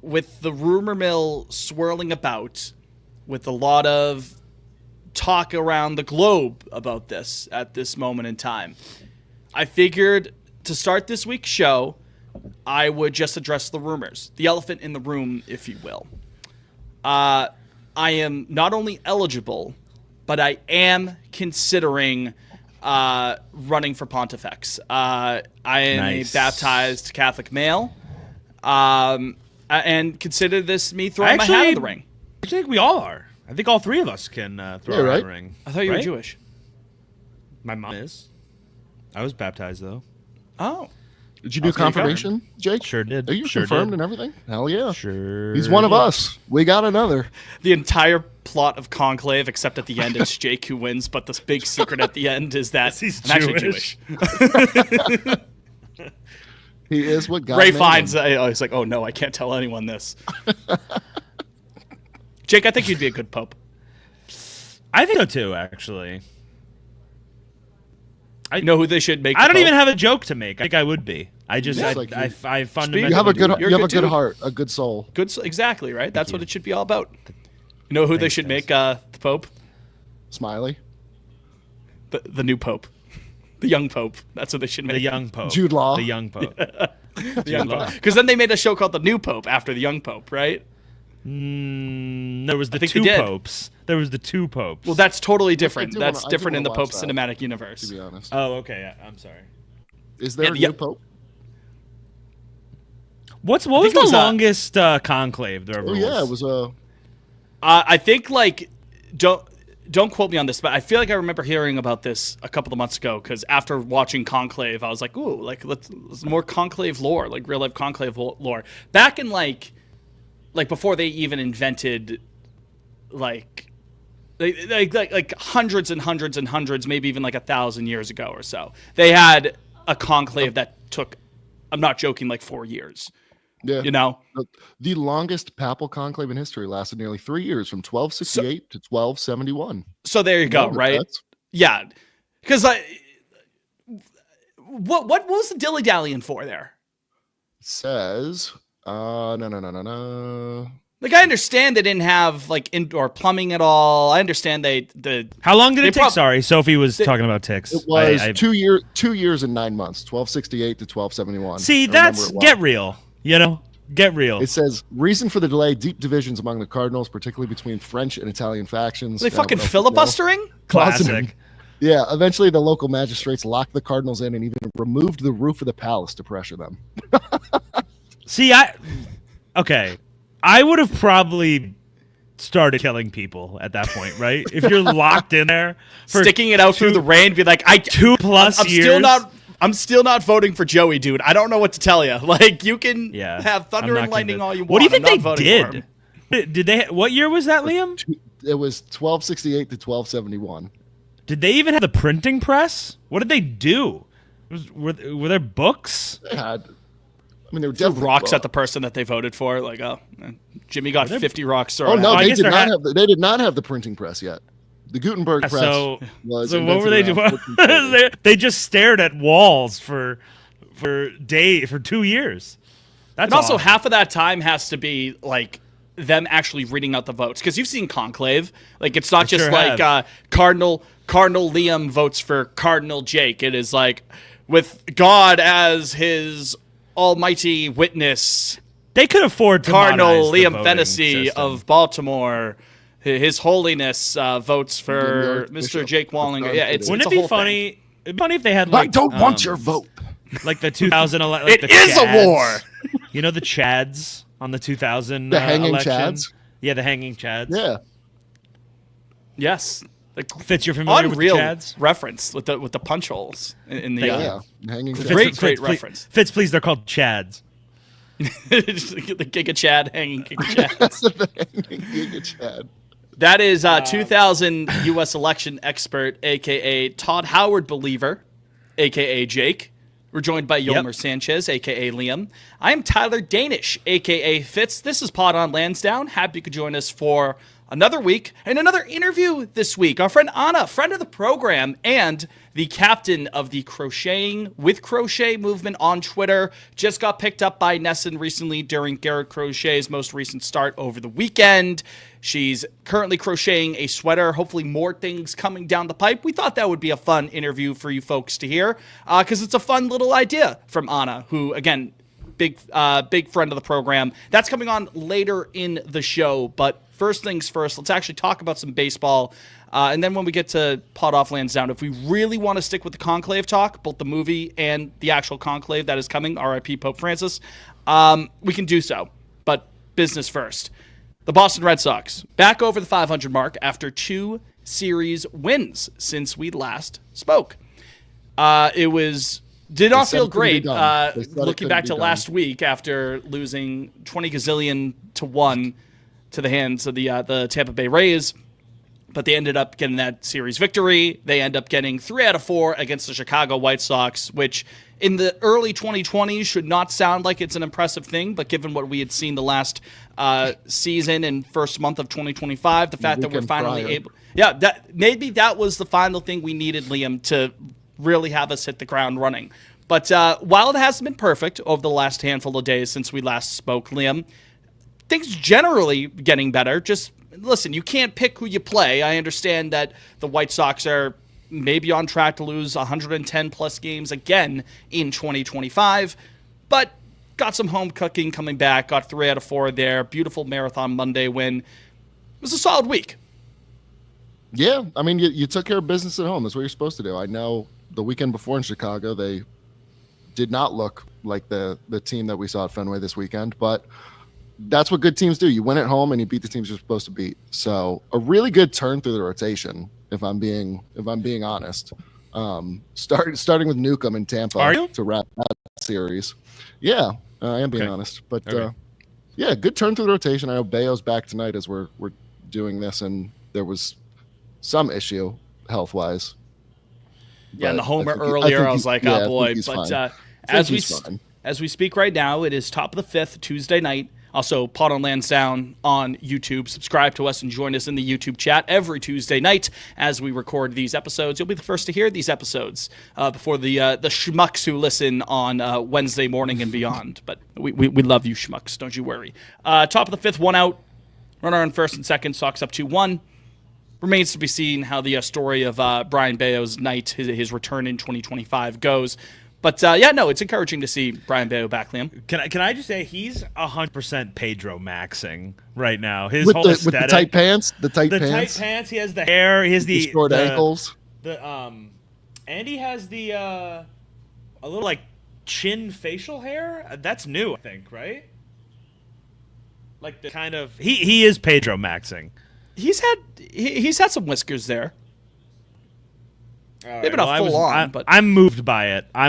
with the rumor mill swirling about, with a lot of talk around the globe about this at this moment in time, I figured to start this week's show, I would just address the rumors, the elephant in the room, if you will. I am not only eligible, but I am considering running for Pontifex. I am a baptized Catholic male, and consider this me throwing my hat in the ring. I think we all are. I think all three of us can throw our hat in the ring. I thought you were Jewish. My mom is. I was baptized, though. Oh. Did you do confirmation, Jake? Sure did. Are you sure confirmed did. and everything? Hell yeah. Sure. He's one of us. We got another. The entire plot of Conclave, except at the end, it's Jake who wins, but the big secret at the end is that he's I'm actually Jewish. He is what God Ray made finds him. he's like, oh no, I can't tell anyone this. Jake, I think you'd be a good pope. I think so too, actually. I know who they should make. I don't even have a joke to make. I think I would be. I just, I fundamentally. You have a good, You're you have a good good heart, a good soul. Exactly, right? That's what it should be all about. You know who they should make the pope? Smiley. The new pope. The young pope. That's what they should make. The young pope. Jude Law. The young pope. The young pope. Because then they made a show called The New Pope after the young pope, right? There was the two popes. There was the two popes. Well, that's totally different. That's I do different in the wanna Pope watch that, cinematic universe. To be honest. Oh, okay. I'm sorry. Is there a new pope? What was the longest conclave there ever was? Oh yeah, it was a. I think don't quote me on this, but I feel like I remember hearing about this a couple of months ago because after watching Conclave, I was like, ooh, like let's more Conclave lore, like real life Conclave lore. Back in like before they even invented like hundreds and hundreds and hundreds, maybe even like 1,000 years ago or so, they had a conclave that took, I'm not joking, like 4 years. Yeah. You know? The longest papal conclave in history lasted nearly 3 years, from 1268 to 1271. So there you go, right? Yeah. Because what was the dilly-dallying for there? It says, no. Like, I understand they didn't have like indoor plumbing at all. I understand How long did it take? Sorry, Sophie was talking about ticks. It was 2 years and 9 months, 1268 to 1271. See, that's get real. You know, get real. It says reason for the delay: deep divisions among the cardinals, particularly between French and Italian factions. They fucking filibustering? Classic. Yeah. Eventually, the local magistrates locked the cardinals in and even removed the roof of the palace to pressure them. See, I would have probably started killing people at that point, right? If you're locked in there, for sticking it out through the rain, be like, 2+ years. I'm still not voting for Joey, dude. I don't know what to tell you. Like, you can have thunder and lightning all you want. What do you think they did? Did they? What year was that, Liam? It was 1268 to 1271. Did they even have the printing press? What did they do? Were there books? They had. I mean, they were threw definitely rocks at the person that they voted for. Like, Jimmy got 50 rocks thrown. Oh no, out. they did not have the printing press yet. The Gutenberg press was. So what were they doing? They just stared at walls for 2 years. And also half of that time has to be like them actually reading out the votes, because you've seen Conclave. Like, it's not just like Cardinal Liam votes for Cardinal Jake. It is like, with God as his almighty witness, they could afford to Cardinal Liam Fennessy of Baltimore. His Holiness votes for Mr. Jake Wallinger. Yeah, wouldn't it be funny? It'd be funny if they had like. I don't want your vote. Like the 2011. It is a war. You know the Chads on the 2000. The hanging election? Chads. Yeah, the hanging Chads. Yeah. Yes. Like, Fitz, you're familiar with the Chads? Reference with the punch holes in the hanging Chads. Great reference. Fitz, please, they're called Chads. The Giga Chad hanging Giga Chads. The hanging Giga Chad. That is 2000 U.S. election expert, a.k.a. Todd Howard believer, a.k.a. Jake. We're joined by Yolmer Sanchez, a.k.a. Liam. I'm Tyler Danish, a.k.a. Fitz. This is Pod on Lansdowne. Happy you could join us for another week and another interview this week. Our friend Anna, friend of the program and the captain of the Crocheting with Crochet movement on Twitter, just got picked up by Nesson recently during Garrett Crochet's most recent start over the weekend. She's currently crocheting a sweater, hopefully more things coming down the pipe. We thought that would be a fun interview for you folks to hear because it's a fun little idea from Anna, who, again, big friend of the program. That's coming on later in the show, but first things first, let's actually talk about some baseball. And then when we get to Pot Off Lansdowne, if we really want to stick with the Conclave talk, both the movie and the actual Conclave that is coming, RIP Pope Francis, we can do so. But business first. The Boston Red Sox, back over the 500 mark after 2 series wins since we last spoke. Did not feel great looking back to last week after losing 20 gazillion to 1 to the hands of the Tampa Bay Rays. But they ended up getting that series victory. They end up getting 3 out of 4 against the Chicago White Sox, which in the early 2020s should not sound like it's an impressive thing. But given what we had seen the last season and first month of 2025, the fact that we're finally able... Yeah, maybe that was the final thing we needed, Liam, to really have us hit the ground running. But while it hasn't been perfect over the last handful of days since we last spoke, Liam, things generally getting better. Just listen, you can't pick who you play. I understand that the White Sox are maybe on track to lose 110 plus games again in 2025, but got some home cooking coming back, got 3 out of 4 there. Beautiful Marathon Monday win. It was a solid week. Yeah, I mean, you took care of business at home. That's what you're supposed to do. I know the weekend before in Chicago, they did not look like the team that we saw at Fenway this weekend, but that's what good teams do. You win at home and you beat the teams you're supposed to beat. So a really good turn through the rotation, if I'm being honest. Starting with Newcomb in Tampa to wrap that series. Yeah, I am being honest, but yeah, good turn through the rotation. I know Bayo's back tonight as we're doing this, and there was some issue health wise. Yeah, and the homer earlier, I was like, oh boy. But as we speak right now, it is top of the 5th, Tuesday night. Also, Pot on Lansdowne on YouTube. Subscribe to us and join us in the YouTube chat every Tuesday night as we record these episodes. You'll be the first to hear these episodes before the schmucks who listen on Wednesday morning and beyond. But we love you schmucks, don't you worry. Top of the 5th, 1 out. Runner on first and second. Sox up 2-1. Remains to be seen how the story of Brian Bayo's night, his return in 2025 goes. But it's encouraging to see Brian Bayo back, Liam. Can I just say he's 100% Pedro maxing right now. His whole aesthetic, with the tight pants, tight pants. He has the hair. He has the short ankles. And he has the a little like chin facial hair. That's new, I think, right? Like the kind of he is Pedro maxing. He's had some whiskers there. Right, maybe not full on, but I'm moved by it. I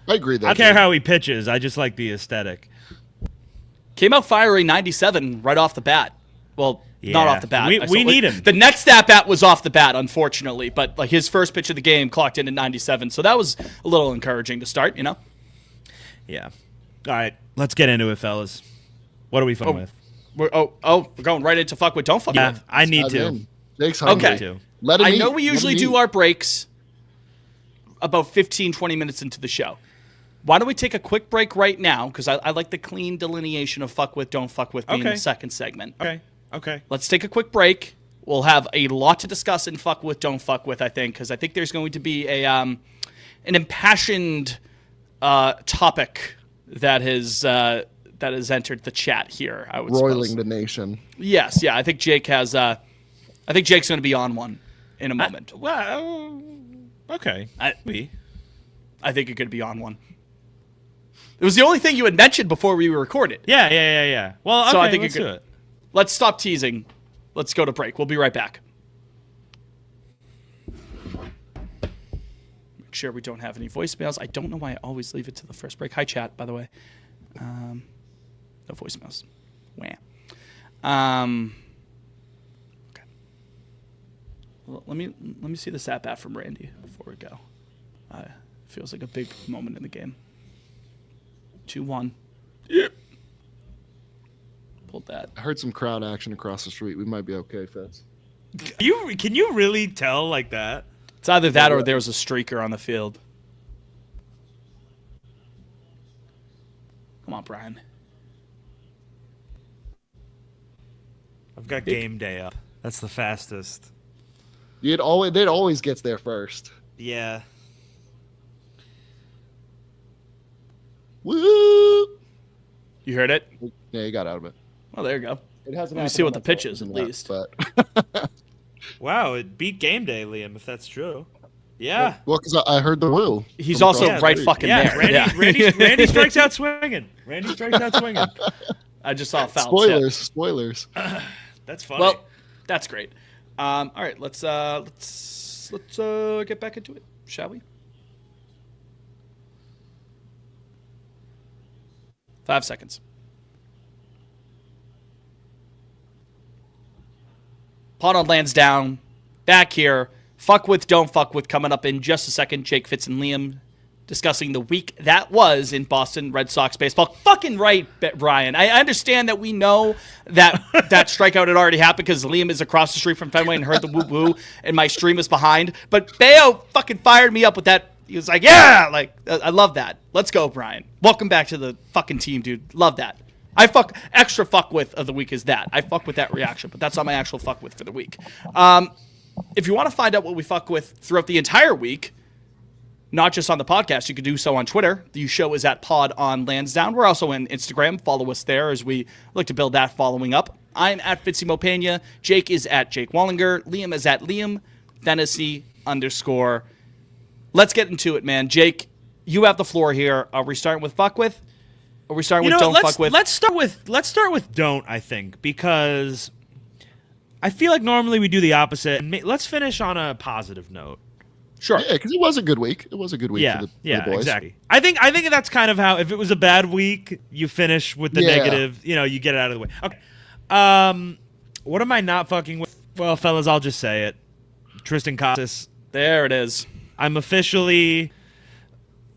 agree. I don't care how he pitches. I just like the aesthetic. Came out fiery 97 right off the bat. Well, not off the bat. We need him. The next at bat was off the bat, unfortunately, but like his first pitch of the game clocked in at 97, so that was a little encouraging to start. You know. Yeah. All right, let's get into it, fellas. What are we fucking with? We're going right into fuck with don't fuck with. I need to. Jake's hungry. Okay. I know we usually do our breaks about 15, 20 minutes into the show. Why don't we take a quick break right now? Because I like the clean delineation of fuck with, don't fuck with being the second segment. Okay. Let's take a quick break. We'll have a lot to discuss in fuck with, don't fuck with, I think, because I think there's going to be an impassioned topic that has entered the chat here. I would roiling suppose. The nation. Yes, yeah. I think Jake has. I think Jake's going to be on one in a moment. Okay. I think it could be on one. It was the only thing you had mentioned before we recorded. Yeah. Well, okay, so I think let's do it. Let's stop teasing. Let's go to break. We'll be right back. Make sure we don't have any voicemails. I don't know why I always leave it to the first break. Hi, chat, by the way. No voicemails. Wah. Okay. Well, let me see this at bat from Randy before we go. Feels like a big moment in the game. 2-1. Yep. Pulled that. I heard some crowd action across the street. We might be okay, Fitz. Can you really tell like that? It's either that or there was a streaker on the field. Come on, Brian. I've got game day up. That's the fastest. It always gets there first. Yeah. Woo! You heard it? Yeah, you got out of it. Oh, there you go. It hasn't. Let me see what the pitch is, at least. But Wow, it beat game day, Liam, if that's true. Yeah. well, because I heard the woo. He's from also across the right street. fucking Yeah, there. Randy strikes out swinging. Randy strikes out swinging. I just saw a foul. Spoilers. That's funny. Well, that's great. All right, let's get back into it, shall we? 5 seconds. Pod on Lansdowne, back here. Fuck with, don't fuck with, coming up in just a second. Jake, Fitz, and Liam discussing the week that was in Boston Red Sox baseball. Fucking right, Brian. I understand that we know that that strikeout had already happened because Liam is across the street from Fenway and heard the woo-woo, and my stream is behind. But Bayo fucking fired me up with that. He was like, yeah, like, I love that. Let's go, Brian. Welcome back to the fucking team, dude. Love that. Extra fuck with of the week is that. I fuck with that reaction, but that's not my actual fuck with for the week. If you want to find out what we fuck with throughout the entire week, not just on the podcast, you can do so on Twitter. The show is at Pod on Lansdowne. We're also on Instagram. Follow us there as we look to build that following up. I'm at Fitzy Mopena. Jake is at Jake Wallinger. Liam is at Liam Fennessy _ Let's get into it, man. Jake, you have the floor here. Are we starting with fuck with? Are we starting with don't fuck with? Let's start with don't, I think, because I feel like normally we do the opposite. Let's finish on a positive note. Sure. Yeah, because it was a good week. It was a good week for the boys. Exactly. I think that's kind of how, if it was a bad week, you finish with the negative, you get it out of the way. Okay. What am I not fucking with? Well, fellas, I'll just say it. Triston Casas. There it is. I'm officially,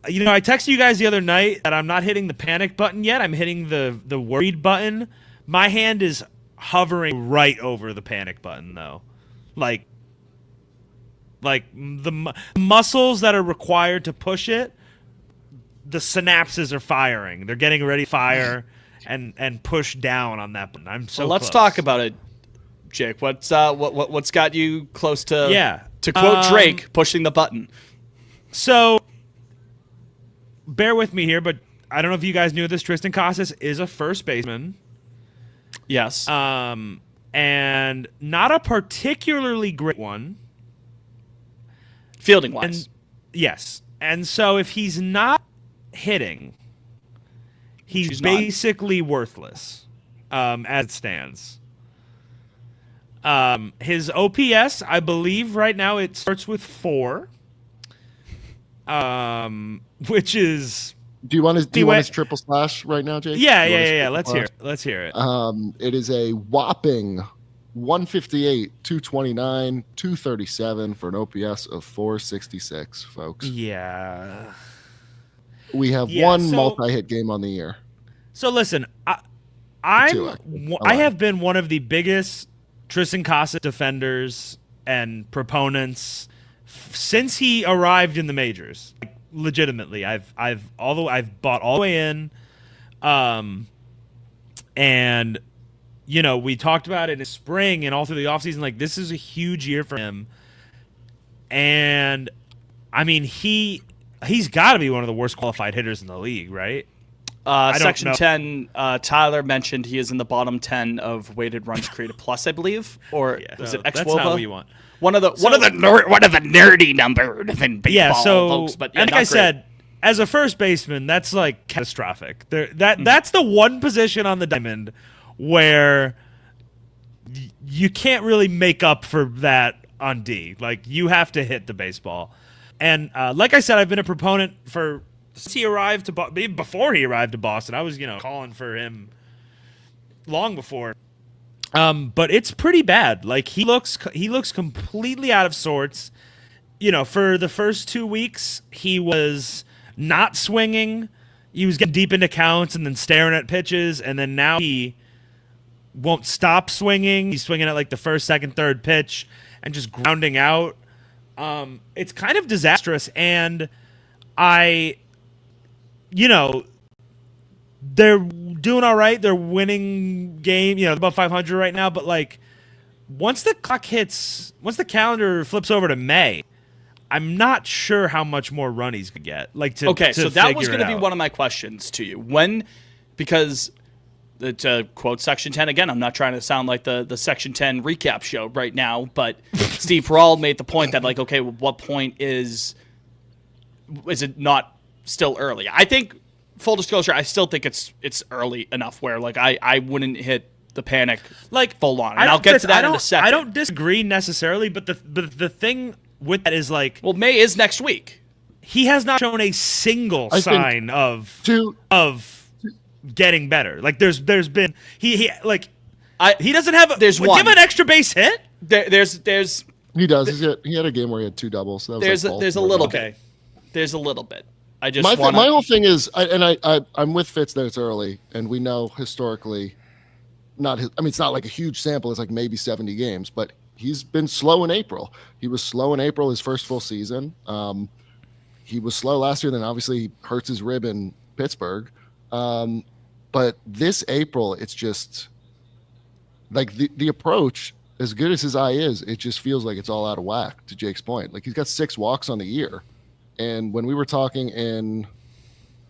I texted you guys the other night that I'm not hitting the panic button yet. I'm hitting the worried button. My hand is hovering right over the panic button, though. Like the muscles that are required to push it, the synapses are firing. They're getting ready to fire and push down on that button. I'm so let's close. talk about it, Jake. What's got you close to to quote Drake, pushing the button? So bear with me here, but I don't know if you guys knew this. Triston Casas is a first baseman. Yes. And not a particularly great one. Fielding wise. Yes. And so if he's not hitting, he's basically worthless as it stands. His OPS, I believe right now it starts with 4. Which is... Do you want his triple slash right now, Jake? Yeah. Let's hear it. It is a whopping 158, 229, 237 for an OPS of 466, folks. Yeah. We have one multi-hit game on the year. So listen, I have been one of the biggest Triston Casas defenders and proponents since he arrived in the majors. Like, legitimately, I've bought all the way in, and we talked about it in the spring and all through the offseason. Like, this is a huge year for him, and I mean he's got to be one of the worst qualified hitters in the league, right? Section 10, Tyler mentioned he is in the bottom 10 of weighted runs created plus, I believe, or was it That's not what you want. One of the nerdy numbers in baseball, folks. But like I said, as a first baseman, that's like catastrophic. That's the one position on the diamond where you can't really make up for that on D. Like, you have to hit the baseball. And like I said, I've been a proponent for since he arrived to even before he arrived to Boston. I was calling for him long before. But it's pretty bad. Like, he looks completely out of sorts. For the first 2 weeks, he was not swinging. He was getting deep into counts and then staring at pitches, and then now he won't stop swinging. He's swinging at like the first, second, third pitch and just grounding out. It's kind of disastrous, and they're doing all right. They're winning game, about 500 right now. But like, once the calendar flips over to May, I'm not sure how much more run he's gonna get. So that was gonna be one of my questions to you. Because to quote Section 10 again, I'm not trying to sound like the Section 10 recap show right now, but Steve Peralta made the point that, like, okay, what point is it not still early? I think, full disclosure, I still think it's early enough where, like, I wouldn't hit the panic like full on. And I'll get to that in a second. I don't disagree necessarily, but the thing with that is, like, well, May is next week. He has not shown a single sign of getting better. Like, there's been he doesn't have give an extra base hit. He does. He had a game where he had 2 doubles. So there's a little bit. There's a little bit. I just my whole thing is, I'm with Fitz that it's early, and we know historically, it's not like a huge sample. It's like maybe 70 games, but he's been slow in April. He was slow in April his first full season. He was slow last year. Then obviously he hurts his rib in Pittsburgh. But this April, it's just like the approach, as good as his eye is, it just feels like it's all out of whack, to Jake's point. Like, he's got 6 walks on the year. And when we were talking in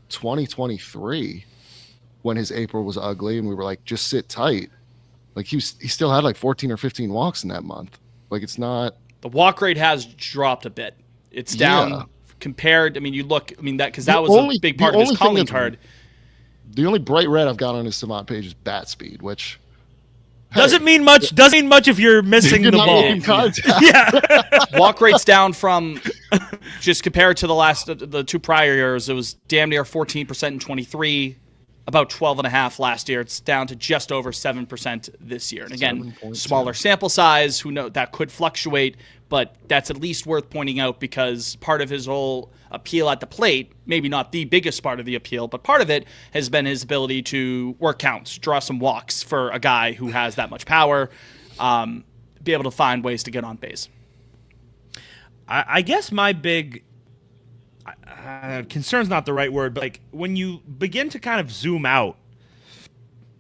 2023, when his April was ugly and we were like, just sit tight, like he still had like 14 or 15 walks in that month. Like, it's not. The walk rate has dropped a bit. It's down compared. I mean, that was a big part of his calling card. The only bright red I've got on his Savant page is bat speed, which doesn't mean much. Doesn't mean much if you're missing the ball. Yeah, walk rate's down from just compared to the 2 prior years. It was damn near 14% in 23, about 12.5 last year. It's down to just over 7% this year. And again, smaller sample size. Who knows? That could fluctuate, but that's at least worth pointing out because part of his whole appeal at the plate, maybe not the biggest part of the appeal, but part of it has been his ability to work counts, draw some walks for a guy who has that much power, be able to find ways to get on base. I guess my big concern's not the right word, but like when you begin to kind of zoom out,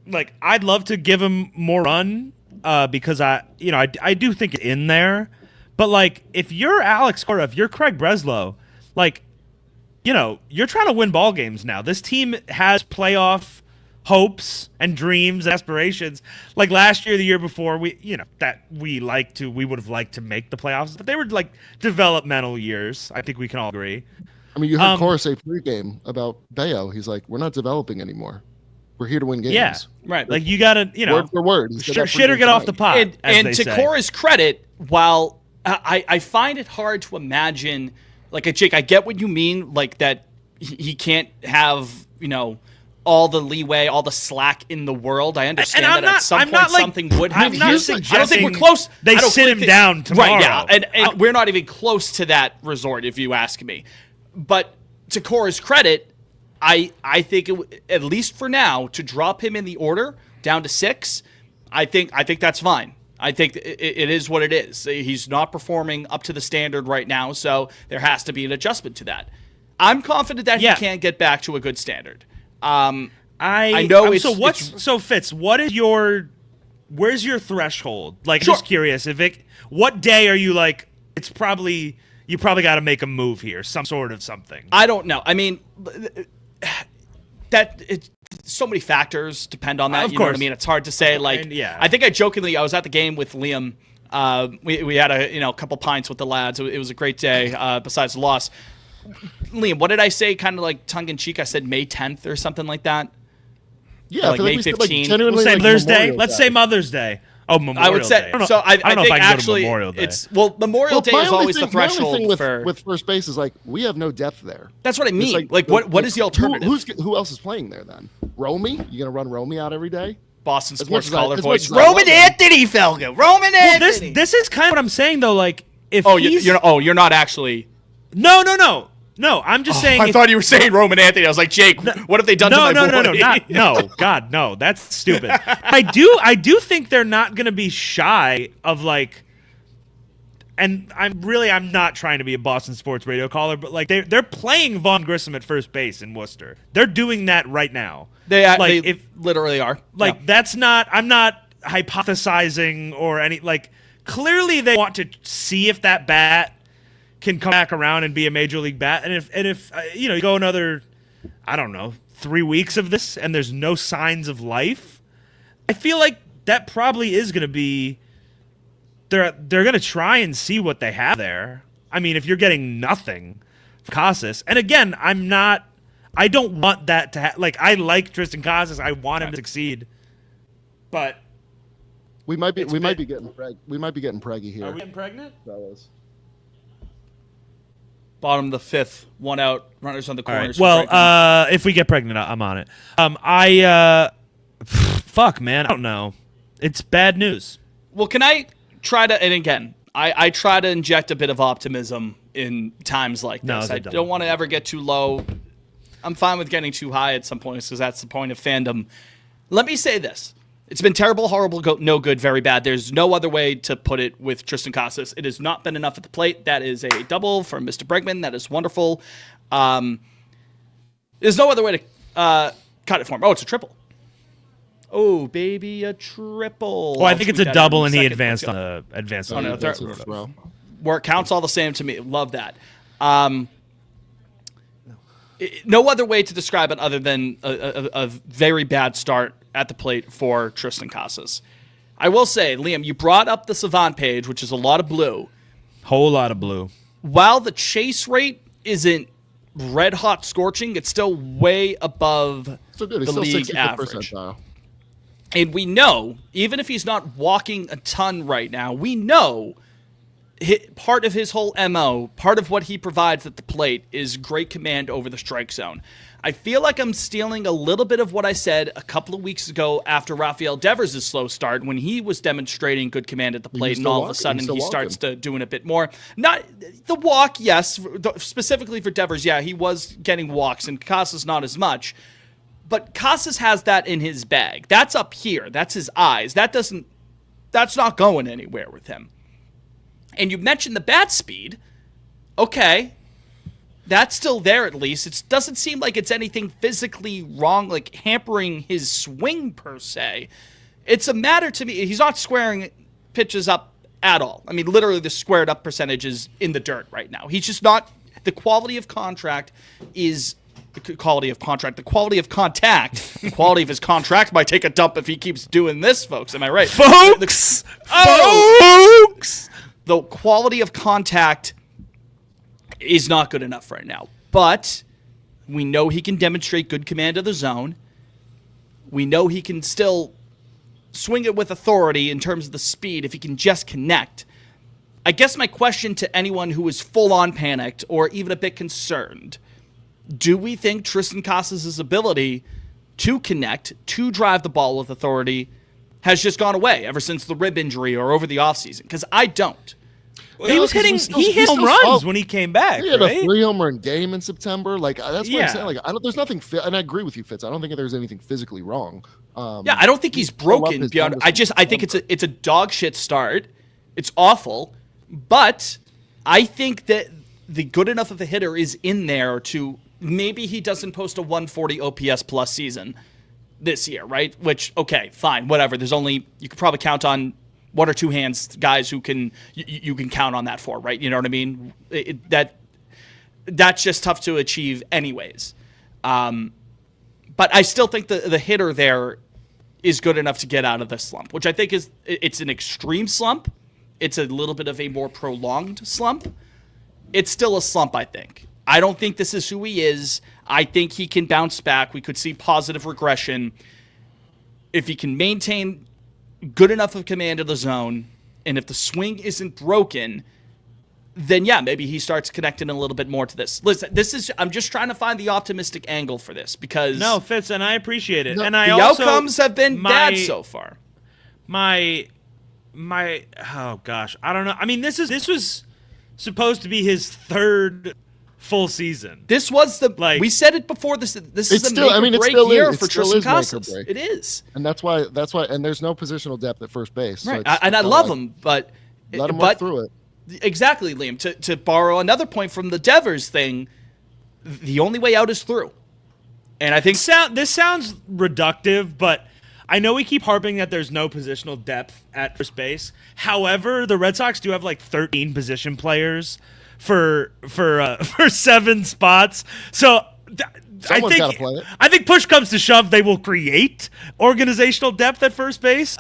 like I'd love to give him more run because I do think it's in there, but like if you're Alex Cora, if you're Craig Breslow, like, you're trying to win ball games now. This team has playoff hopes and dreams and aspirations. Like last year, the year before, we would have liked to make the playoffs, but they were like developmental years. I think we can all agree. I mean, you heard Cora say pregame about Bayo. He's like, we're not developing anymore. We're here to win games. Yeah, right. Like you got to, word for word. Shit or get off the pot. And to Cora's credit, while I find it hard to imagine, like, Jake, I get what you mean, like that he can't have, all the leeway, all the slack in the world. I understand that at some point something would have. I don't think we're close. They sit him down tomorrow. Right, yeah, and we're not even close to that resort, if you ask me. But to Cora's credit, I think at least for now, to drop him in the order down to 6, I think that's fine. I think it is what it is. He's not performing up to the standard right now, so there has to be an adjustment to that. I'm confident that he can get back to a good standard. I know so Fitz, where's your threshold? Like, sure. I'm just curious, what day are you like, you probably got to make a move here, some sort of something. I don't know. I mean, so many factors depend on that. Of you course. know what I mean? It's hard to say. Like, I think I was at the game with Liam. We had a couple pints with the lads. It was a great day. Besides the loss, Liam, what did I say? Kind of like tongue in cheek. I said May 10th or something like that. Yeah, like May 15th. We'll say Mother's Day. Let's say Mother's Day. Oh, Memorial Day. I would say. So I don't know think if I can actually go to Memorial Day. Memorial Day is always the threshold thing for. With first base is like we have no depth there. That's what I mean. What is the alternative? Who else is playing there then? Romy? You gonna run Romy out every day? Boston sports caller voice. Roman Anthony, Felga. Roman Anthony. This is kind of what I'm saying though. Like if you're not actually. No. No, I'm just saying. I thought you were saying Roman Anthony. I was like, Jake, what have they done to my boy? No, God, no. That's stupid. I do think they're not going to be shy of like. And I'm not trying to be a Boston sports radio caller, but like they're playing Vaughn Grissom at first base in Worcester. They're doing that right now. They literally are. Like yeah. That's not. I'm not hypothesizing or any like. Clearly, they want to see if that bat can come back around and be a major league bat. And if you go another, I don't know, 3 weeks of this and there's no signs of life, I feel like that probably is going to be. They're going to try and see what they have there. I mean, if you're getting nothing from Casas, and again, I don't want that to I like Triston Casas. I want him to succeed. But we might be getting preggy here. Are we getting pregnant? Fellas. Bottom of the fifth, 1 out, runners on the corners. Right. Well, if we get pregnant, I'm on it. Fuck, man, I don't know. It's bad news. Well, can I try to, and again, I try to inject a bit of optimism in times like this. I don't want to ever get too low. I'm fine with getting too high at some points because that's the point of fandom. Let me say this. It's been terrible, horrible, no good, very bad. There's no other way to put it with Triston Casas. It has not been enough at the plate. That is a double from Mr. Bregman. That is wonderful. There's no other way to cut it for him. Oh, it's a triple. Oh, baby, a triple. Well, I think it's a double, and he advanced on the throw. Where it counts all the same to me. Love that. No other way to describe it other than a very bad start at the plate for Triston Casas. I will say, Liam, you brought up the Savant page, which is a lot of blue. Whole lot of blue. While the chase rate isn't red hot scorching, it's still way above the league average. And we know, even if he's not walking a ton right now, we know part of his whole MO, part of what he provides at the plate is great command over the strike zone. I feel like I'm stealing a little bit of what I said a couple of weeks ago after Rafael Devers' slow start when he was demonstrating good command at the plate and all of a sudden he starts to doing a bit more. Not the walk, yes, specifically for Devers, yeah, he was getting walks and Casas not as much. But Casas has that in his bag. That's up here. That's his eyes. That's not going anywhere with him. And you mentioned the bat speed. Okay. That's still there at least. It doesn't seem like it's anything physically wrong, like hampering his swing per se. It's a matter to me. He's not squaring pitches up at all. I mean, literally the squared up percentage is in the dirt right now. He's just not. The quality of contract is the quality of contract. The quality of contact. The quality of his contract might take a dump if he keeps doing this, folks. Am I right? Folks! Folks! The quality of contact is not good enough right now. But we know he can demonstrate good command of the zone. We know he can still swing it with authority in terms of the speed if he can just connect. I guess my question to anyone who is full-on panicked or even a bit concerned, do we think Triston Casas' ability to connect, to drive the ball with authority, has just gone away ever since the rib injury or over the offseason? Because I don't. Well, he hit home runs when he came back. He had right? a 3 home run game in September. Like that's what I'm saying. Like there's nothing. And I agree with you, Fitz. I don't think there's anything physically wrong. I don't think he's broken beyond. I think it's a dog shit start. It's awful, but I think that the good enough of a hitter is in there to maybe he doesn't post a 140 OPS plus season this year, right? Which okay, fine, whatever. There's only you could probably count on one or two hands guys who can you can count on that for, right? You know what I mean? That's just tough to achieve anyways. But I still think the hitter there is good enough to get out of this slump, which I think it's an extreme slump. It's a little bit of a more prolonged slump. It's still a slump, I think. I don't think this is who he is. I think he can bounce back. We could see positive regression if he can maintain good enough of command of the zone, and if the swing isn't broken, then yeah, maybe he starts connecting a little bit more to this. Listen, I'm just trying to find the optimistic angle for this because no, Fitz, and I appreciate it. No, and the outcomes have been bad so far. My oh gosh, I don't know. I mean, this was supposed to be his third full season. This was we said it before. This is It's a still, make I mean, or it break still year is. for It still Triston is make or Casas. break. It is, and that's why, and there's no positional depth at first base. So right. it's And I love him, but let him work through it. Exactly, Liam. To borrow another point from the Devers thing, the only way out is through. And I think This sounds reductive, but I know we keep harping that there's no positional depth at first base. However, the Red Sox do have like 13 position players for 7 spots. So Someone's gotta play it. I think push comes to shove, they will create organizational depth at first base.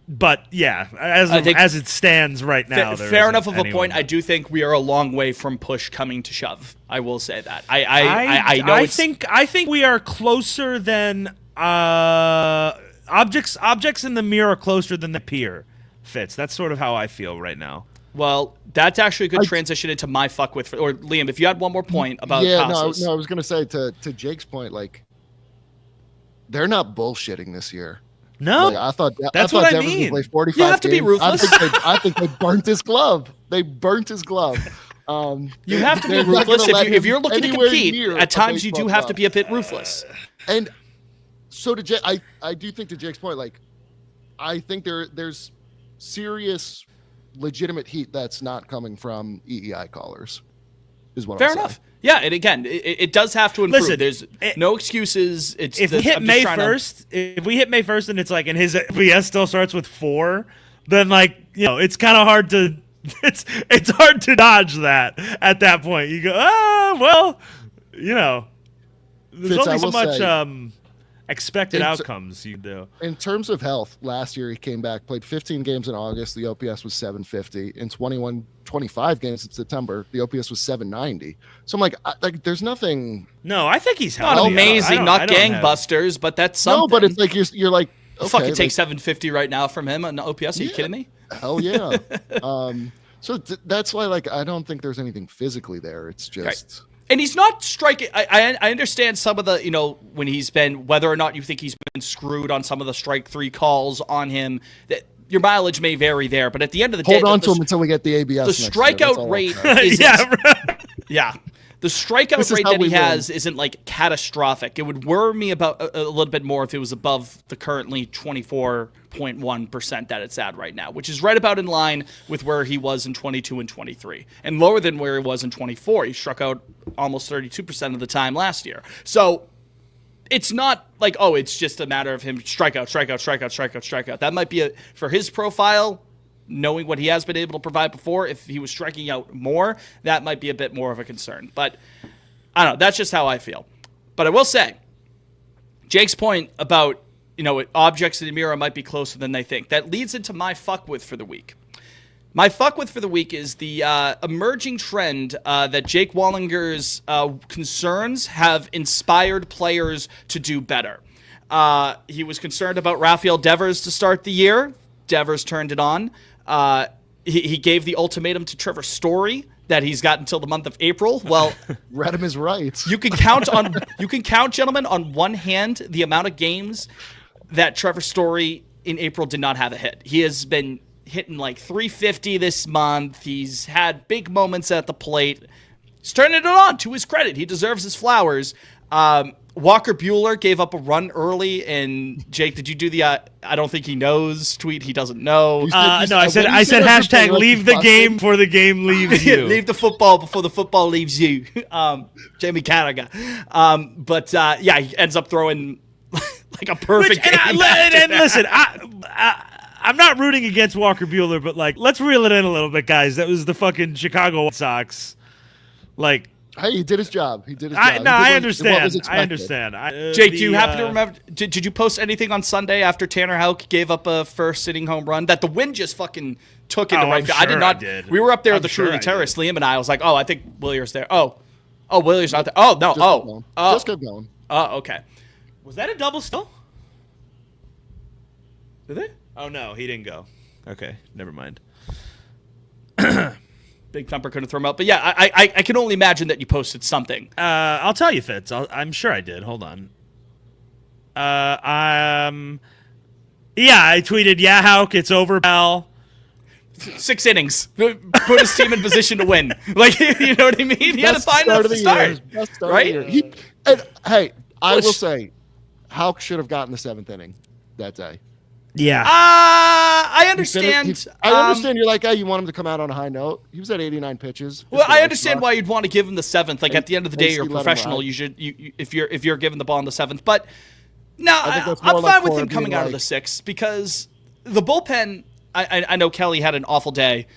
But yeah, as it stands right now, fair enough of a anyone. point. I do think we are a long way from push coming to shove. I will say that. I know. I think we are closer than objects in the mirror are closer than the pier. Fits. That's sort of how I feel right now. Well, that's actually a good transition into my fuck with. Or Liam, if you had one more point about Casas. No, I was gonna say to Jake's point, like they're not bullshitting this year. No, I thought that's what I Devers mean. would play 45 You have to be games. ruthless. I think they burnt his glove. They burnt his glove. You have to be they're not ruthless gonna let if him you're looking to anywhere compete. near At a times, you baseball do have club. to be a bit ruthless. And so to Jake, I do think to Jake's point, like I think there's serious, legitimate heat that's not coming from EEI callers. Is what Fair I'll enough. say. Yeah, and again, it does have to improve. Listen, There's no excuses. If we hit May 1st, and it's like, and his BS still starts with 4, then like it's kind of hard to it's hard to dodge that at that point. You go, well, there's Fitz, only I so will much say, expected outcomes you do. In terms of health, last year he came back, played 15 games in August. The OPS was 750. In 25 games in September, the OPS was 790. So I'm like, there's nothing. No, I think he's not healthy. amazing, not gangbusters, but that's something. No, but it's like you're like, okay, fucking take 750 right now from him on OPS. Are you kidding me? Hell yeah. So that's why, like, I don't think there's anything physically there. It's just. Right. And he's not striking. I understand some of the, when he's been, whether or not you think he's been screwed on some of the strike 3 calls on him, that your mileage may vary there. But at the end of the day, hold on to him until we get the ABS. The strikeout rate is. Yeah. The strikeout rate that he has isn't like catastrophic. It would worry me about a little bit more if it was above the currently 24.1% that it's at right now, which is right about in line with where he was in 22 and 23, and lower than where he was in 24. He struck out almost 32% of the time last year. So it's not like, it's just a matter of him strikeout. That might be for his profile. Knowing what he has been able to provide before, if he was striking out more, that might be a bit more of a concern. But I don't know. That's just how I feel. But I will say, Jake's point about, objects in the mirror might be closer than they think. That leads into my fuck with for the week. My fuck with for the week is the emerging trend that Jake Wallinger's concerns have inspired players to do better. He was concerned about Rafael Devers to start the year. Devers turned it on. He gave the ultimatum to Trevor Story that he's got until the month of April. Well, read him his rights. You can count, gentlemen, on one hand the amount of games that Trevor Story in April did not have a hit. He has been hitting like 350 this month. He's had big moments at the plate. He's turning it on. To his credit, he deserves his flowers. Walker Buehler gave up a run early, and Jake, did you do the I don't think he knows tweet? He doesn't know. No, I said hashtag leave the game before the game leaves you. Leave the football before the football leaves you. Jamie Carragher. Yeah, he ends up throwing like a perfect game. And listen, I'm not rooting against Walker Buehler, but like, let's reel it in a little bit, guys. That was the fucking Chicago White Sox. Like, hey, he did his job. I understand. Jake, do you happen to remember? Did you post anything on Sunday after Tanner Houck gave up a first sitting home run that the wind just fucking took into right field? Sure I did not. did. We were up there at the Truly Terrace, Liam and I. Was like, I think Willier's there. Oh, Willier's not there. Oh no. Just kept going. Oh, okay. Was that a double still? Did they? Oh no, he didn't go. Okay, never mind. Big Thumper couldn't throw him out. But yeah, I can only imagine that you posted something. I'll tell you, Fitz. I'm sure I did. Hold on. Yeah, I tweeted, Houck, it's over, pal. 6 innings, put his team in position to win. Like, you know what I mean? He had to find enough to start, right? Hey, I will say, Houck should have gotten the 7th inning that day. Yeah. I understand. I understand you're like, hey, you want him to come out on a high note. He was at 89 pitches. Well, I understand why you'd want to give him the 7th. Like, at the end of the day, you're a professional. You should, if you're given the ball in the 7th. But no, I'm fine with him coming out of the 6th because the bullpen. I know Kelly had an awful day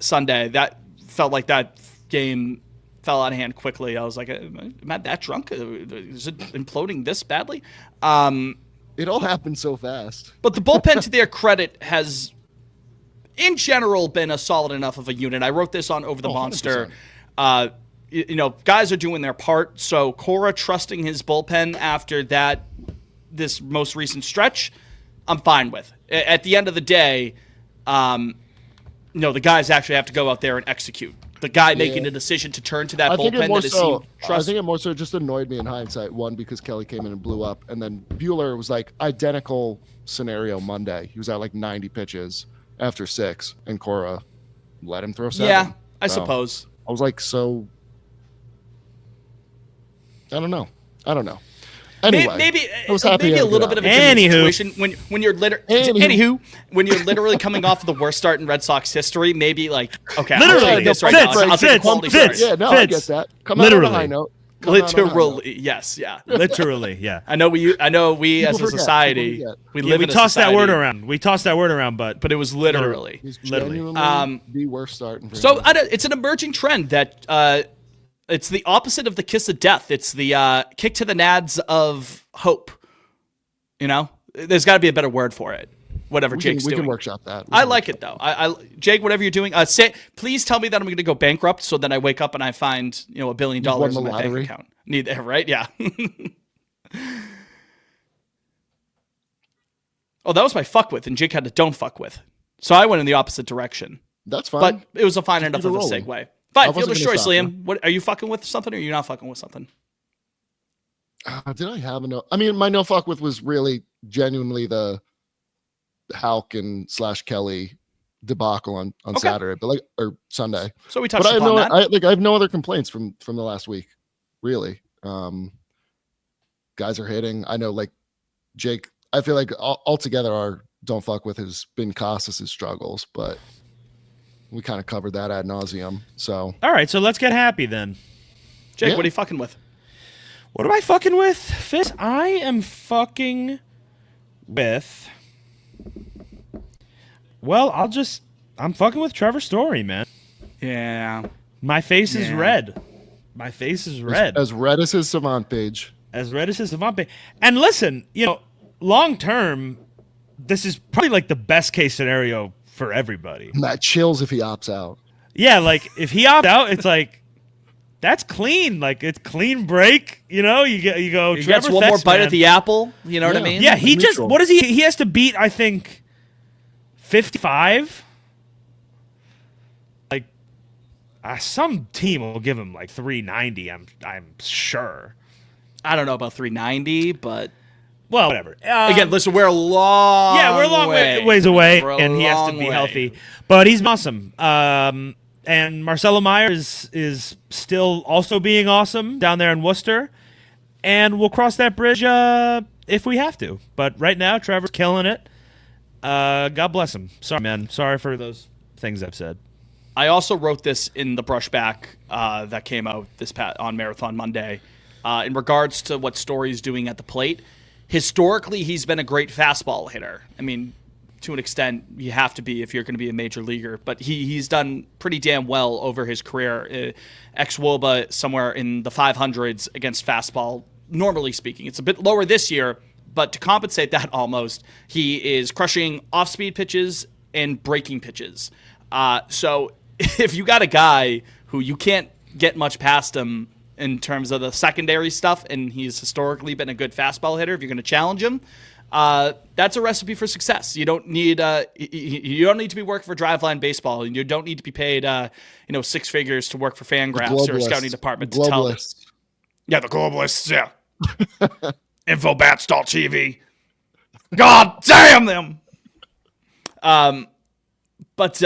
Sunday. That felt like that game fell out of hand quickly. I was like, am I that drunk? Is it imploding this badly? It all happened so fast. But the bullpen, to their credit, has, in general, been a solid enough of a unit. I wrote this on Over the Monster. Guys are doing their part. So Cora trusting his bullpen after this most recent stretch, I'm fine with. At the end of the day, the guys actually have to go out there and execute. The guy making the decision to turn to that bullpen that is I think it more so just annoyed me in hindsight. One, because Kelly came in and blew up, and then Buehler was like identical scenario Monday. He was at like 90 pitches after 6, and Cora let him throw 7. Yeah, I suppose. I was like, so I don't know. Anyway, maybe a little bit of a situation when you're when you're literally coming off of the worst start in Red Sox history. Maybe like, okay, literally, this right now. I'll take a quality start. Yeah, no, I get that. Come literally. out on a high note. Literally, yes, yeah. Literally, yeah. I know we as a society we live in a toss society. That word around. We toss that word around, but it was literally. The worst start. So it's an emerging trend that. It's the opposite of the kiss of death. It's the kick to the nads of hope. There's got to be a better word for it. Whatever Jake's doing. We can workshop that. I like it though. Jake, whatever you're doing, please tell me that I'm going to go bankrupt, so then I wake up and I find $1 billion in my bank account. Need that, right? Yeah. Oh, that was my fuck with, and Jake had to don't fuck with. So I went in the opposite direction. That's fine. But it was a fine enough of a segue. Fine, fielder's choice, Liam. What are you fucking with something, or are you not fucking with something? Did I have a no? I mean, my no fuck with was really genuinely the Houck and / Kelly debacle on Saturday, but or Sunday. So we touched upon that. I have no other complaints from the last week, really. Guys are hitting. I know, like Jake. I feel like altogether our don't fuck with has been Casas' struggles, but. We kind of covered that ad nauseum. So all right, so let's get happy then. Jake, what are you fucking with? What am I fucking with? Fizz, I am fucking with. Well, I'm fucking with Trevor Story, man. Yeah. My face is red. My face is red. As red as his Savant page. As red as his Savant page. And listen, long term, this is probably like the best case scenario for everybody. That chills if he opts out. Yeah, like if he opts out, it's like that's clean. Like it's clean break. You go. He gets one more bite at the apple. You know what I mean? Yeah. He just what is he? He has to beat. I think 55. Like some team will give him like 390. I'm sure. I don't know about 390, but. Well, whatever. Again, listen, we're a long ways away, and he has to be healthy. But he's awesome. And Marcelo Meyer is still also being awesome down there in Worcester. And we'll cross that bridge if we have to. But right now, Trevor's killing it. God bless him. Sorry, man. Sorry for those things I've said. I also wrote this in the brushback that came out on Marathon Monday in regards to what Story's doing at the plate. Historically, he's been a great fastball hitter. I mean, to an extent, you have to be if you're going to be a major leaguer. But he's done pretty damn well over his career. Ex-Woba somewhere in the 500s against fastball, normally speaking. It's a bit lower this year, but to compensate that almost, he is crushing off-speed pitches and breaking pitches. So if you got a guy who you can't get much past him in terms of the secondary stuff, and he's historically been a good fastball hitter, if you're going to challenge him, that's a recipe for success. You don't need to be working for Driveline Baseball, and you don't need to be paid 6 figures to work for Fangraphs or a scouting department to tell us. Yeah, the globalists, yeah. Infobats.tv. God damn them. But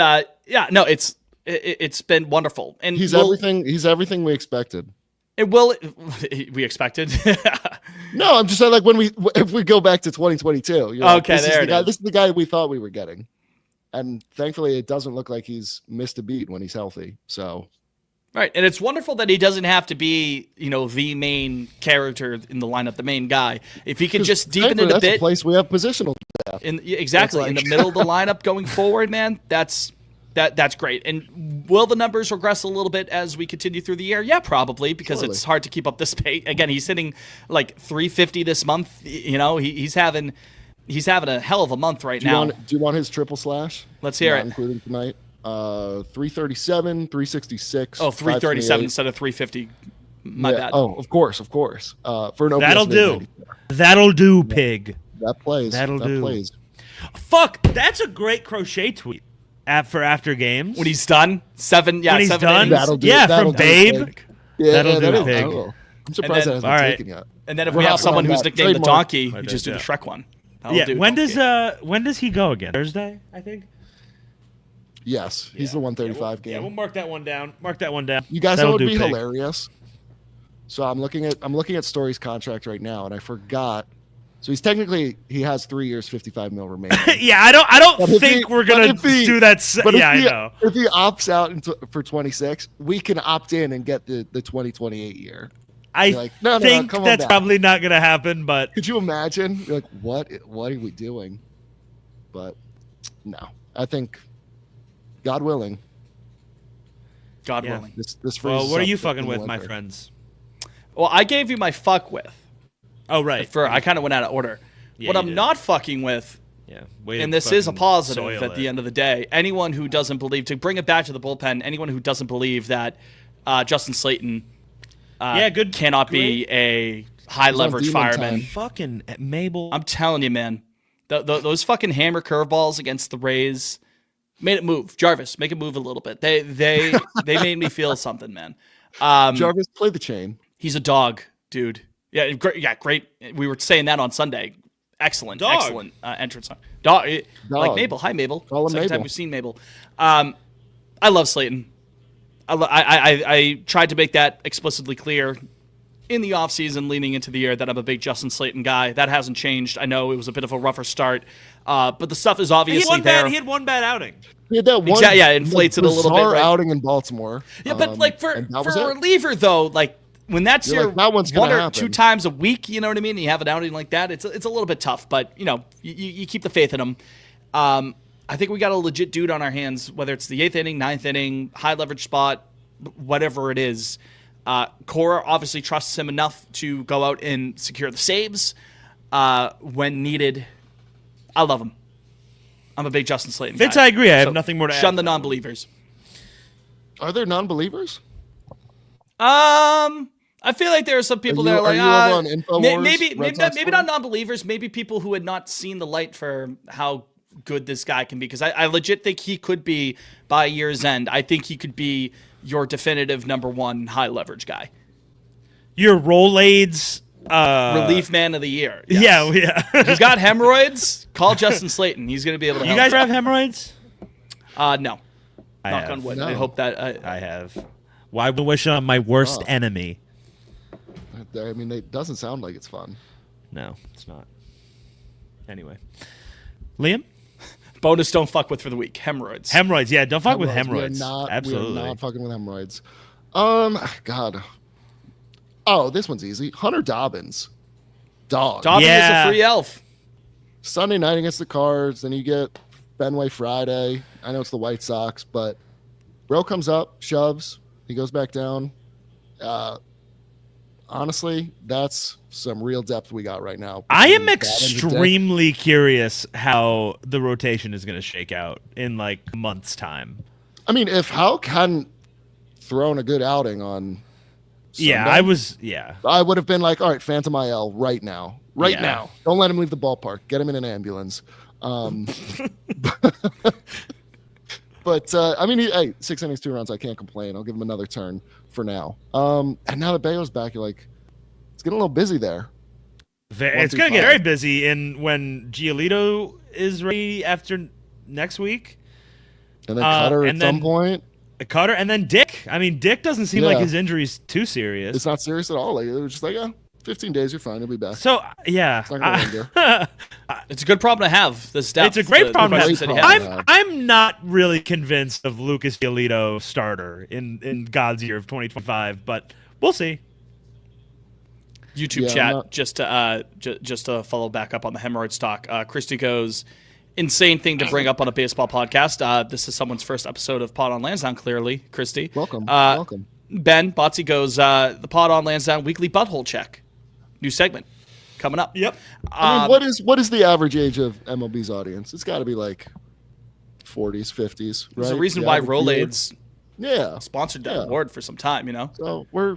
yeah, no, it's been wonderful, and He's everything. He's everything we expected. It will. We expected. No, I'm just saying, like, if we go back to 2022, you're like, Okay, there it is. This is the guy we thought we were getting, and thankfully, it doesn't look like he's missed a beat when he's healthy. So, right, and it's wonderful that he doesn't have to be, the main character in the lineup, the main guy. If he can just deepen it a that's bit, a place we have positional depth. Exactly in the middle of the lineup going forward, man. That's great. And will the numbers regress a little bit as we continue through the year? Yeah, probably, because it's hard to keep up this pace. Again, he's hitting like 350 this month. He's having a hell of a month right now. Do you want his triple slash? Let's hear it. Including tonight. 337, 366. Oh, 337 instead of 350. My bad. Oh, of course. For an OPS That'll do. 94. That'll do, pig. That plays. That'll do. Plays. Fuck, that's a great crochet tweet for after games. When he's done, when he's seven done, innings. That'll do. Yeah, That'll from do, Babe. pig. Yeah, That'll do, that is- pig. I don't know. I'm surprised then- that hasn't all right. taken yet. And then if We're we have hopping someone on who's that. nicknamed the Trademark. donkey, you just do the Shrek one. That'll Yeah, do, when donkey. does he go again? Thursday, I think. Yes, he's the 135 game. Yeah, we'll mark that one down. You guys That'll know what would do, be pig. hilarious? So I'm looking at Story's contract right now, and I forgot. So he has 3 years, 55 mil remaining. Yeah, I don't But if think he- we're gonna but if he- do that. But Yeah, I if he, know. If he opts out for 26, we can opt in and get the 2028 year. I You're like, no, think come on that's back. probably not gonna happen. But Could you imagine? You're like, what are we doing? But no, I think, God willing, God Yeah. willing. this well, freezes what are up you in fucking the with, my winter. friends? Well, I gave you my fuck with. Oh right. I kind of went out of order. Yeah, what you I'm did. not fucking with, Yeah. Way to and this is a fucking positive soil at the it. end of the day, anyone who doesn't believe, to bring it back to the bullpen, anyone who doesn't believe that Justin Slayton cannot be a high leverage demon fireman. time. Fucking Mabel. I'm telling you, man, those fucking hammer curveballs against the Rays made it move. Jarvis, make it move a little bit. They made me feel something, man. Jarvis, play the chain. He's a dog, dude. Yeah, great. Yeah, great. We were saying that on Sunday. Excellent entrance. Dog, like Mabel. Hi, Mabel. Call him Second time Mabel. we've seen Mabel. I love Slayton. I tried to make that explicitly clear in the offseason leading into the year that I'm a big Justin Slayton guy. That hasn't changed. I know it was a bit of a rougher start, but the stuff is obviously there. He had one bad outing. He had that one inflates it a little bit, bizarre right? outing in Baltimore. Yeah, but like for and a that was it. reliever though, like when that's You're your like, that one's gonna one or happen. 2 times a week, you know what I mean? And you have an outing like that, it's a little bit tough, but you keep the faith in him. I think we got a legit dude on our hands, whether it's the 8th inning, 9th inning, high leverage spot, whatever it is. Cora obviously trusts him enough to go out and secure the saves when needed. I love him. I'm a big Justin Slayton Fitz, guy. I agree. I have So, nothing more to add. shun the non-believers. Are there non-believers? I feel like there are some people Are you- that are like, are you over on InfoWars, maybe Red Sox not Twitter? non-believers, maybe people who had not seen the light for how good this guy can be. Because I legit think he could be, by year's end, I think he could be your definitive number one high leverage guy. Your Rolaids Relief man of the year. Yes. Yeah. He's got hemorrhoids. Call Justin Slayton. He's going to be able to You help. guys have hemorrhoids? No. I Knock have. on wood. No. I hope that... I have. Why would wish on my worst enemy? I mean, it doesn't sound like it's fun. No, it's not. Anyway, Liam, bonus don't fuck with for the week. Hemorrhoids. hemorrhoids. Yeah, don't fuck with Hemorrhoids. hemorrhoids. Absolutely. We are not fucking with hemorrhoids. God. Oh, this one's easy. Hunter Dobbins. Dog. Dobbins Yeah. is a free elf. Sunday night against the Cards, then you get Fenway Friday. I know it's the White Sox, but bro comes up, shoves, he goes back down. Honestly, that's some real depth we got right now. I am Between Dobbins and Dick. extremely curious how the rotation is going to shake out in like a month's time. I mean, if Houck hadn't thrown a good outing on Yeah, Sunday, Yeah. I would have been like, all right, Phantom IL right now. Right Yeah. now. Don't let him leave the ballpark. Get him in an ambulance. But I mean, hey, 6 innings, 2 runs. I can't complain. I'll give him another turn for now. And now that Bayo's back, you're like, it's getting a little busy there. It's going to get very busy when Giolito is ready after next week. And then Cutter and at some then- point. Cutter, and then Dick. I mean, Dick doesn't seem like Yeah. his injury's too serious. It's not serious at all. Like, it was just like, 15 days, you're fine. You'll be back. So yeah, It's not gonna linger. It's a good problem to have. This depth. It's a great problem to questions have. that he had. Yeah. I'm not really convinced of Lucas Giolito starter in God's year of 2025, but we'll see. YouTube Yeah, chat I'm not- just to follow back up on the hemorrhoids talk. Christy goes, insane thing to bring up on a baseball podcast. This is someone's first episode of Pod on Lansdowne. Clearly, Christy. Welcome. Welcome. Ben Botsy goes, the Pod on Lansdowne weekly butthole check, new segment coming up. Yep. I mean, what is the average age of MLB's audience? It's got to be like 40s, 50s, right? There's a reason The why average viewer? Rolaids Yeah. sponsored that Yeah. award for some time. You know, So we're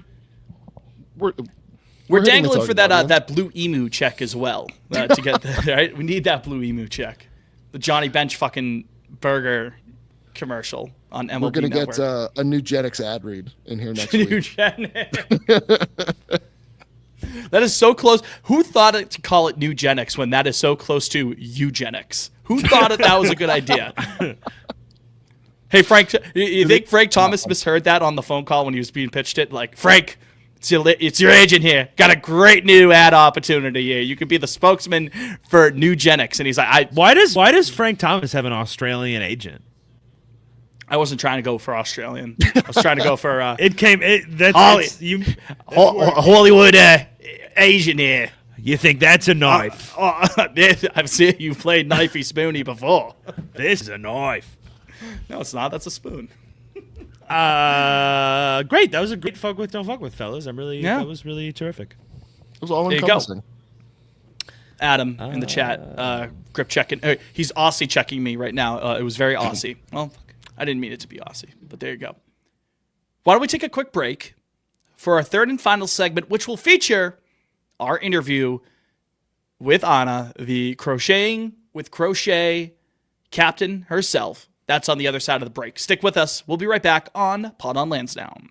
we're hitting the dangling for target audience. that blue emu check as well to get that, right. We need that blue emu check. The Johnny Bench fucking burger commercial on MLB We're gonna Network. get a Nugenics ad read in here next week. Nugenics. That is so close. Who thought it to call it Nugenics when that is so close to eugenics? Who thought that was a good idea? Hey, Frank, you think Frank Thomas misheard that on the phone call when he was being pitched it? Like, Frank, it's your agent here. Got a great new ad opportunity here. You could be the spokesman for Nugenics. And he's like, Why does Frank Thomas have an Australian agent? I wasn't trying to go for Australian. I was trying to go for Hollywood Asian here. You think that's a knife? I've seen you play knifey spoony before. This is a knife. No, it's not. That's a spoon. Great. That was a great fuck with, don't fuck with, fellas. That was really terrific. It was all There you go. encompassing. Adam in the chat, grip checking. He's Aussie checking me right now. It was very Aussie. Well, fuck. I didn't mean it to be Aussie, but there you go. Why don't we take a quick break for our third and final segment, which will feature our interview with Anna, the crocheting with crochet captain herself. That's on the other side of the break. Stick with us. We'll be right back on Pod on Lansdowne.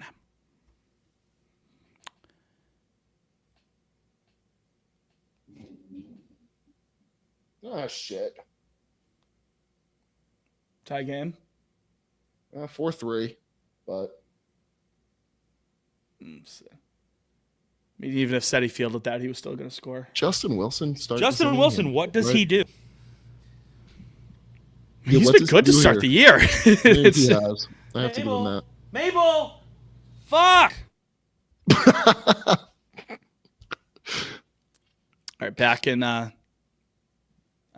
Oh shit. Tie game. 4-3, but I mean, even if Seti fielded that, he was still going to score. Justin Wilson started. Justin Wilson, what does he do? Yeah, He's what been does good he to do start here? the year. Maybe he has. I have to give him that. Mabel! Fuck! All right, back in, I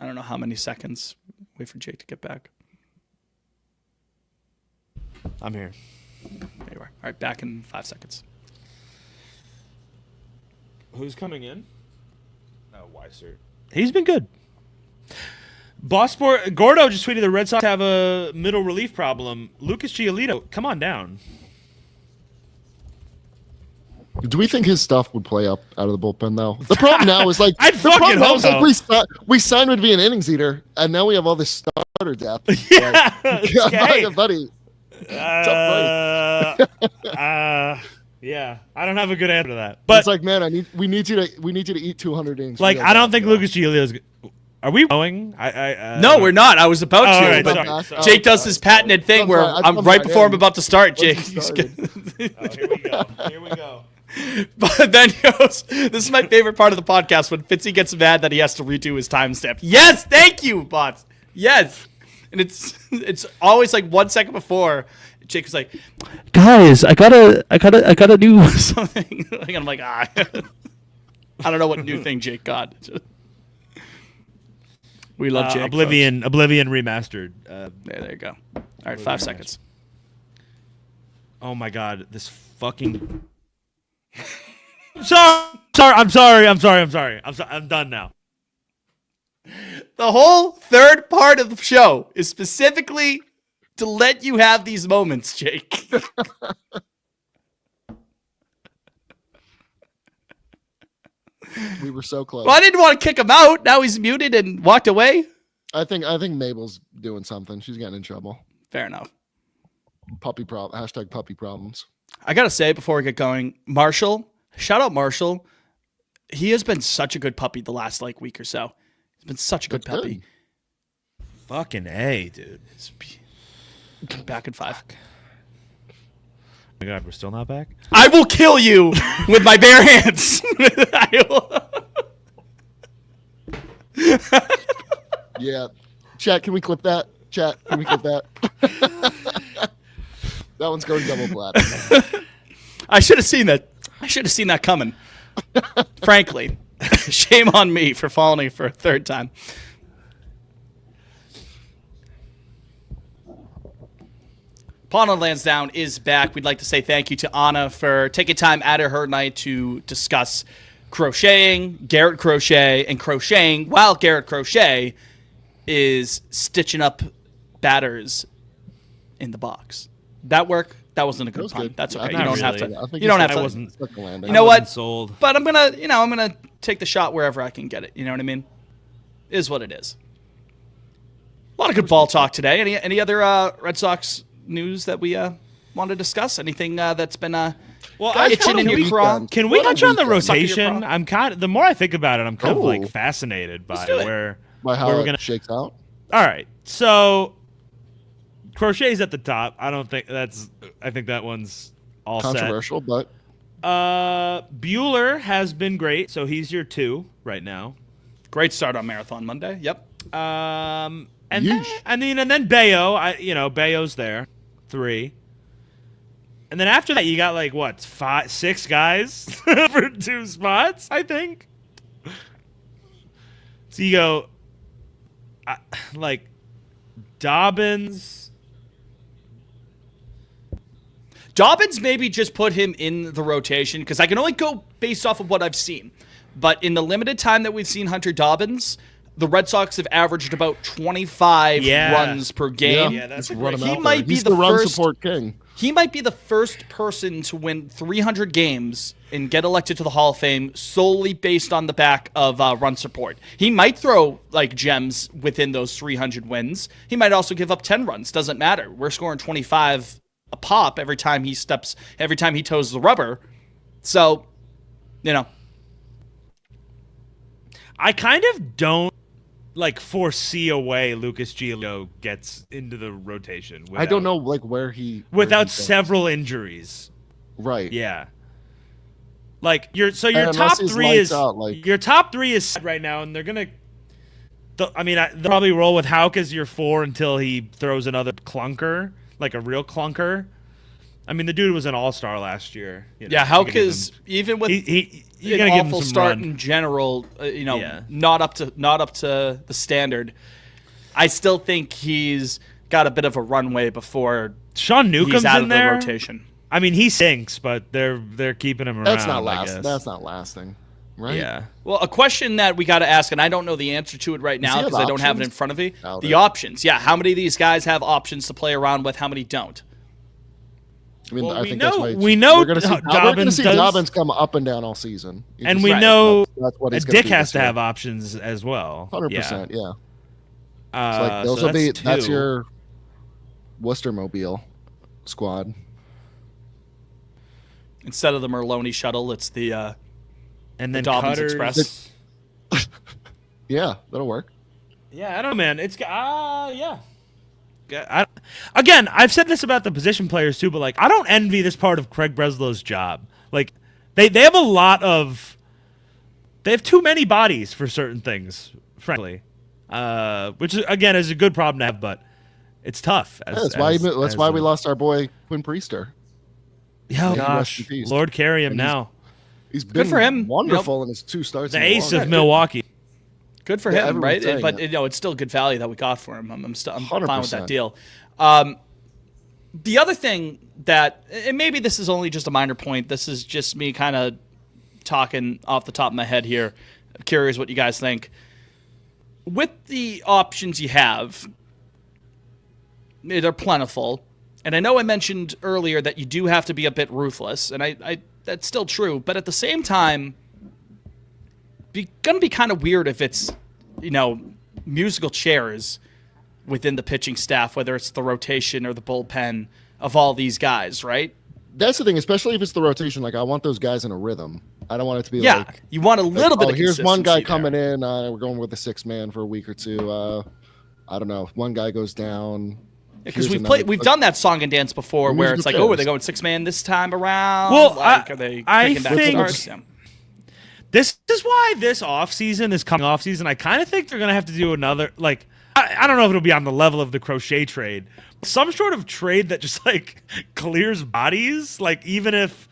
don't know how many seconds. Wait for Jake to get back. I'm here. There you are. All right, back in 5 seconds. Who's coming in? Oh, Weiser. He's been good. Gordo just tweeted the Red Sox have a middle relief problem. Lucas Giolito, come on down. Do we think his stuff would play up out of the bullpen though? The problem now is like I'd the fucking problem now hope is like so. we signed him to be an innings eater, and now we have all this starter depth. Yeah, Like, buddy. yeah, I don't have a good answer to that. But It's like, man, we need you to eat 200 innings. like, real I don't bad, think bro. Lucas Giolito's. Are we going? No, we're not. I was about to, all right, but sorry. Jake does his patented thing I'm where sorry, I'm I'm right sorry, before I'm yeah. about to start, Once Jake. he started. Oh, here we go. Here we go. But then he goes, this is my favorite part of the podcast when Fitzy gets mad that he has to redo his timestamp. Yes, thank you, bots. Yes. And it's always like 1 second before Jake is like, guys, I gotta do something. And I'm like, I don't know what new thing Jake got. We love Jake. Oblivion remastered. There you go. All right, 5 seconds. Oh my god, this fucking. I'm sorry. I'm done now. The whole third part of the show is specifically to let you have these moments, Jake. We were so close. Well, I didn't want to kick him out. Now he's muted and walked away. I think Mabel's doing something. She's getting in trouble. Fair enough. Hashtag puppy problems. I got to say before we get going, Marshall, shout out Marshall. He has been such a good puppy the last week or so. He's been such a good That's puppy. good. Fucking A, dude. Back in 5. Oh my God, we're still not back? I will kill you with my bare hands. I will. Yeah. Chat, can we clip that? Chat, can we clip that? That one's going double platinum. I should have seen that. I should have seen that coming. Frankly, shame on me for falling for a third time. Pawn on Lansdowne is back. We'd like to say thank you to Anna for taking time out of her night to discuss crocheting, Garrett Crochet, and crocheting while Garrett Crochet is stitching up batters in the box. That work? That wasn't a good pun. Good. That's okay. Not You don't have really. to. You don't have to. You know what? Sold. But I'm gonna take the shot wherever I can get it. You know what I mean? Is what it is. A lot of good ball talk today. Any other Red Sox news that we want to discuss? Anything that's been itching in your craw? Can we touch on the Suck in your rotation? craw? I'm kind of, the more I think about it, I'm kind of like Oh. fascinated by do it. where By how we're it gonna. shakes out. All right, so Crochet's at the top. I think that one's all Controversial, but set. Bueller has been great, so he's your 2 right now. Great start on Marathon Monday. Yep. And Yeesh. then Bayo. Bayo's there, 3. And then after that, you got like what, 5, 6 guys for 2 spots, I think. So you go, like Dobbins. Dobbins maybe just put him in the rotation because I can only go based off of what I've seen. But in the limited time that we've seen Hunter Dobbins, the Red Sox have averaged about 25 runs per game. Yeah, that's Just a run great- him He out might there. be He's the the run first- support king. He might be the first person to win 300 games and get elected to the Hall of Fame solely based on the back of run support. He might throw like gems within those 300 wins. He might also give up 10 runs. Doesn't matter. We're scoring 25 a pop every time he toes the rubber. So, I kind of don't like foresee a way Lucas Giolito gets into the rotation. I don't know like where he without goes. several injuries. Right. Yeah. Like your And top unless he's 3 lights is out, like- your top 3 is set right now, and they're gonna. They'll probably roll with Houck as your 4 until he throws another clunker, like a real clunker. I mean, the dude was an all-star last year. yeah, Houck is even with you're an gonna give him awful some start run. in general. Yeah. Not up to the standard. I still think he's got a bit of a runway before Sean Newcomb's he's out in of there. the rotation. I mean, he sinks, but they're keeping him around. That's not I last. guess. That's not lasting, right? Yeah. Well, a question that we got to ask, and I don't know the answer to it right now he have because I don't have it in options? front of me. Doubt The it. options, yeah. How many of these guys have options to play around with? How many don't? I mean, Well, I we think know- that's why we know we're going to see Dobbins we're going to see does- Dobbins come up and down all season. You And just- we Right. know that's what a he's gonna Dick do has this to year. have options as well. 100%. Yeah. Yeah. It's like those so will be that's that's 2. your Worcestermobile squad. Instead of the Merloni shuttle, it's the and then Dobbins Cutters. Express. Yeah, that'll work. Yeah, I don't know, man. It's yeah. Again, I've said this about the position players too, but like I don't envy this part of Craig Breslow's job. Like they have a lot of they have too many bodies for certain things, frankly. Which again is a good problem to have, but it's tough. Yeah, that's why we lost our boy Quinn Priester. Yeah, May he gosh, rest in peace. Lord carry him And he's- now. He's been for him. wonderful in his 2 starts. The in ace long. of Milwaukee. Good for Yeah, him, everyone's right? saying But that. it's still good value that we got for him. I'm fine with 100%. that deal. The other thing that, and maybe this is only just a minor point. This is just me kind of talking off the top of my head here. I'm curious what you guys think. With the options you have, they're plentiful. And I know I mentioned earlier that you do have to be a bit ruthless, and I that's still true. But at the same time, gonna be kind of weird if it's, musical chairs within the pitching staff, whether it's the rotation or the bullpen of all these guys, right? That's the thing, especially if it's the rotation. Like I want those guys in a rhythm. I don't want it to be Yeah, like you want a little bit of here's one guy consistency coming there. in. We're going with a 6-man for a week or two. I don't know. If one guy goes down, Because Here's we've done that song and dance before, where it's like, musical oh, are they chairs. going 6-man this time around? Well, like, are they I kicking back think- starts? Yeah. This is why this coming off season, I kind of think they're gonna have to do another. Like, I don't know if it'll be on the level of the Crochet trade, but some sort of trade that just like clears bodies. Like even if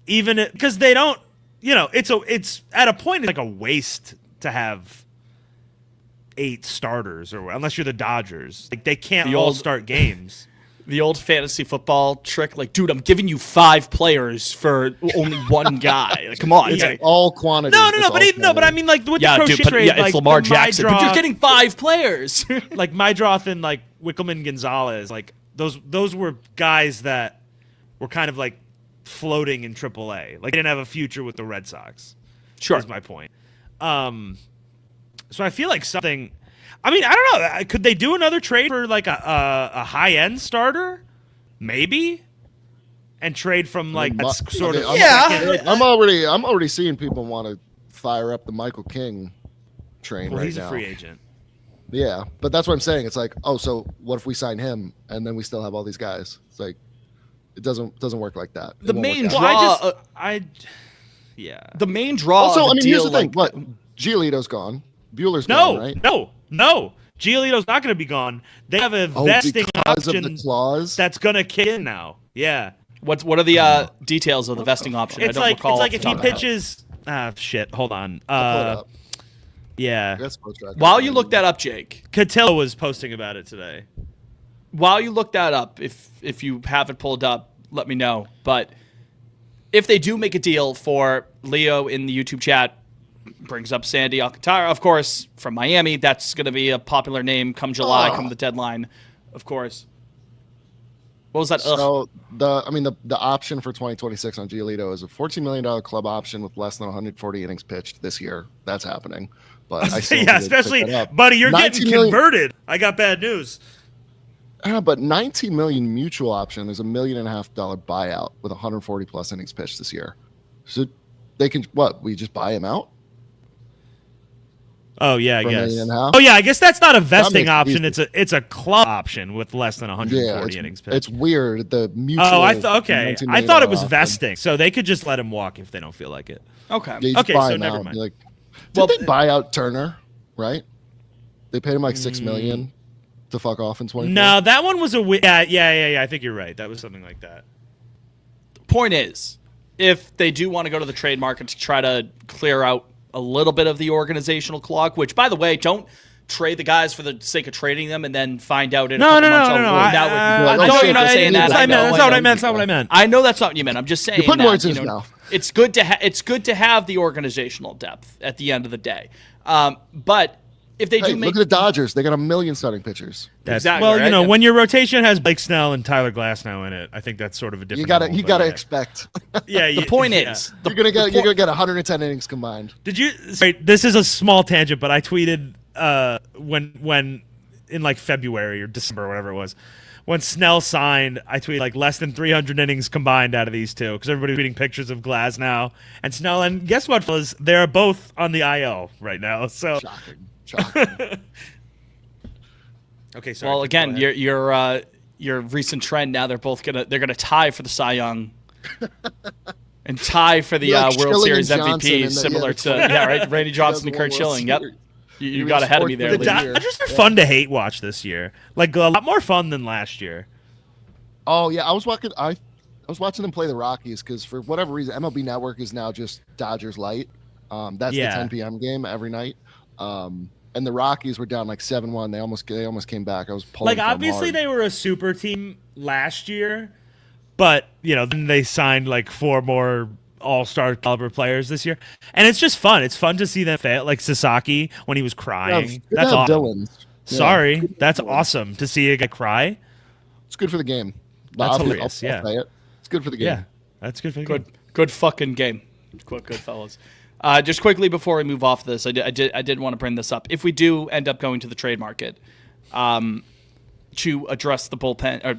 because they don't, it's at a point it's like a waste to have 8 starters, or unless you're the Dodgers, like they can't all start games. The old fantasy football trick, like, dude, I'm giving you 5 players for only one guy. Like, come on, It's it's all quantity. But I mean, like with the Crochet trade, it's like Lamar the Jackson. But you're Mydroth- getting 5 players. like Mydroth and like Wickelman Gonzalez, like those were guys that were kind of like floating in AAA. Like they didn't have a future with the Red Sox. Sure. Is my point. So I feel like something. I mean, I don't know. Could they do another trade for like a high end starter, maybe, and trade from like that sort of I'm already seeing people want to fire up the Michael King train Well, right he's now. a free agent. Yeah, but that's what I'm saying. It's like, oh, so what if we sign him and then we still have all these guys? It's like it doesn't work like that. It The won't main work draw, out. Yeah. the main draw. Also, of I mean, deal, here's the thing. like, What? Giolito's gone. Bueller's gone, right? No. Giolito's not going to be gone. They have a vesting because option of the clause. that's going to kick in now. Yeah. What are the details of the vesting option? It's I don't like recall. if he pitches. Shit. Hold on. I'll pull it up. Yeah. That's Post Track. While you look that up, Jake. Cotillo was posting about it today. While you look that up, if you have it pulled up, let me know. But if they do make a deal for Leo in the YouTube chat, brings up Sandy Alcantara, of course, from Miami. That's going to be a popular name come July, come the deadline, of course. What was that? So the option for 2026 on Giolito is a $14 million club option with less than 140 innings pitched this year. That's happening. But I still yeah, need to pick especially, that up. buddy, you're 19 getting million converted. I got bad news. But 19 million mutual option. There's $1.5 million buyout with 140 plus innings pitched this year. So they can we just buy him out? Oh yeah, I For $1.5 guess. million? Oh yeah, I guess that's not a vesting makes it option. easy. It's a club option with less than 140 Yeah, innings pitched. it's weird. The mutual. Oh, I thought okay. $19 I million thought it was option. vesting, so they could just let him walk if they don't feel like it. Okay. Yeah, you just Okay, buy so him never out. mind. You're like, Well, did they buy out Turner? Right? They paid him like $6 million to fuck off in 2024. No, that one was a yeah. I think you're right. That was something like that. Point is, if they do want to go to the trade market to try to clear out a little bit of the organizational clock, which, by the way, don't trade the guys for the sake of trading them and then find out in a couple months. I know you're not saying that. That's not what I meant. That's not what I meant. I know that's not what you meant. I'm just saying You're putting that, words in his mouth. it's good to have the organizational depth at the end of the day. But if they Hey, do make look at the Dodgers. They got 1 million starting pitchers. Exactly, Well, right? when your rotation has Blake Snell and Tyler Glasnow in it, I think that's sort of a different. You gotta expect. Yeah. the point is, You're gonna get 110 innings combined. Did you? Sorry, this is a small tangent, but I tweeted when in like February or December or whatever it was, when Snell signed, I tweeted like less than 300 innings combined out of these two because everybody was tweeting pictures of Glasnow and Snell. And guess what, fellas? They're both on the IL right now. So Shocking. okay. Sorry. well, again, your recent trend now they're gonna tie for the Cy Young. And tie for the Like World Schilling Series and Johnson MVP, in the- similar yeah, to right, Randy Johnson and Kurt Schilling. Yep, you got ahead of me there. The the Lee. Dodgers are fun to hate watch this year. Like a lot more fun than last year. Oh yeah, I was watching them play the Rockies because for whatever reason MLB Network is now just Dodgers Light. That's the 10 p.m. game every night. And the Rockies were down like 7-1. They almost came back. I was pulling. Like obviously they were a super team last year, but then they signed like 4 more all-star caliber players this year, and it's just fun. It's fun to see them fail, like Sasaki when he was crying. That's awesome. Dylan's. Yeah. Sorry, that's awesome to see a guy cry. It's good for the game. That's I'll hilarious. say Yeah, it. It's good for the game. yeah, that's good for the game. Good fucking game. Good fellas. Just quickly before we move off this, I did want to bring this up. If we do end up going to the trade market, to address the bullpen or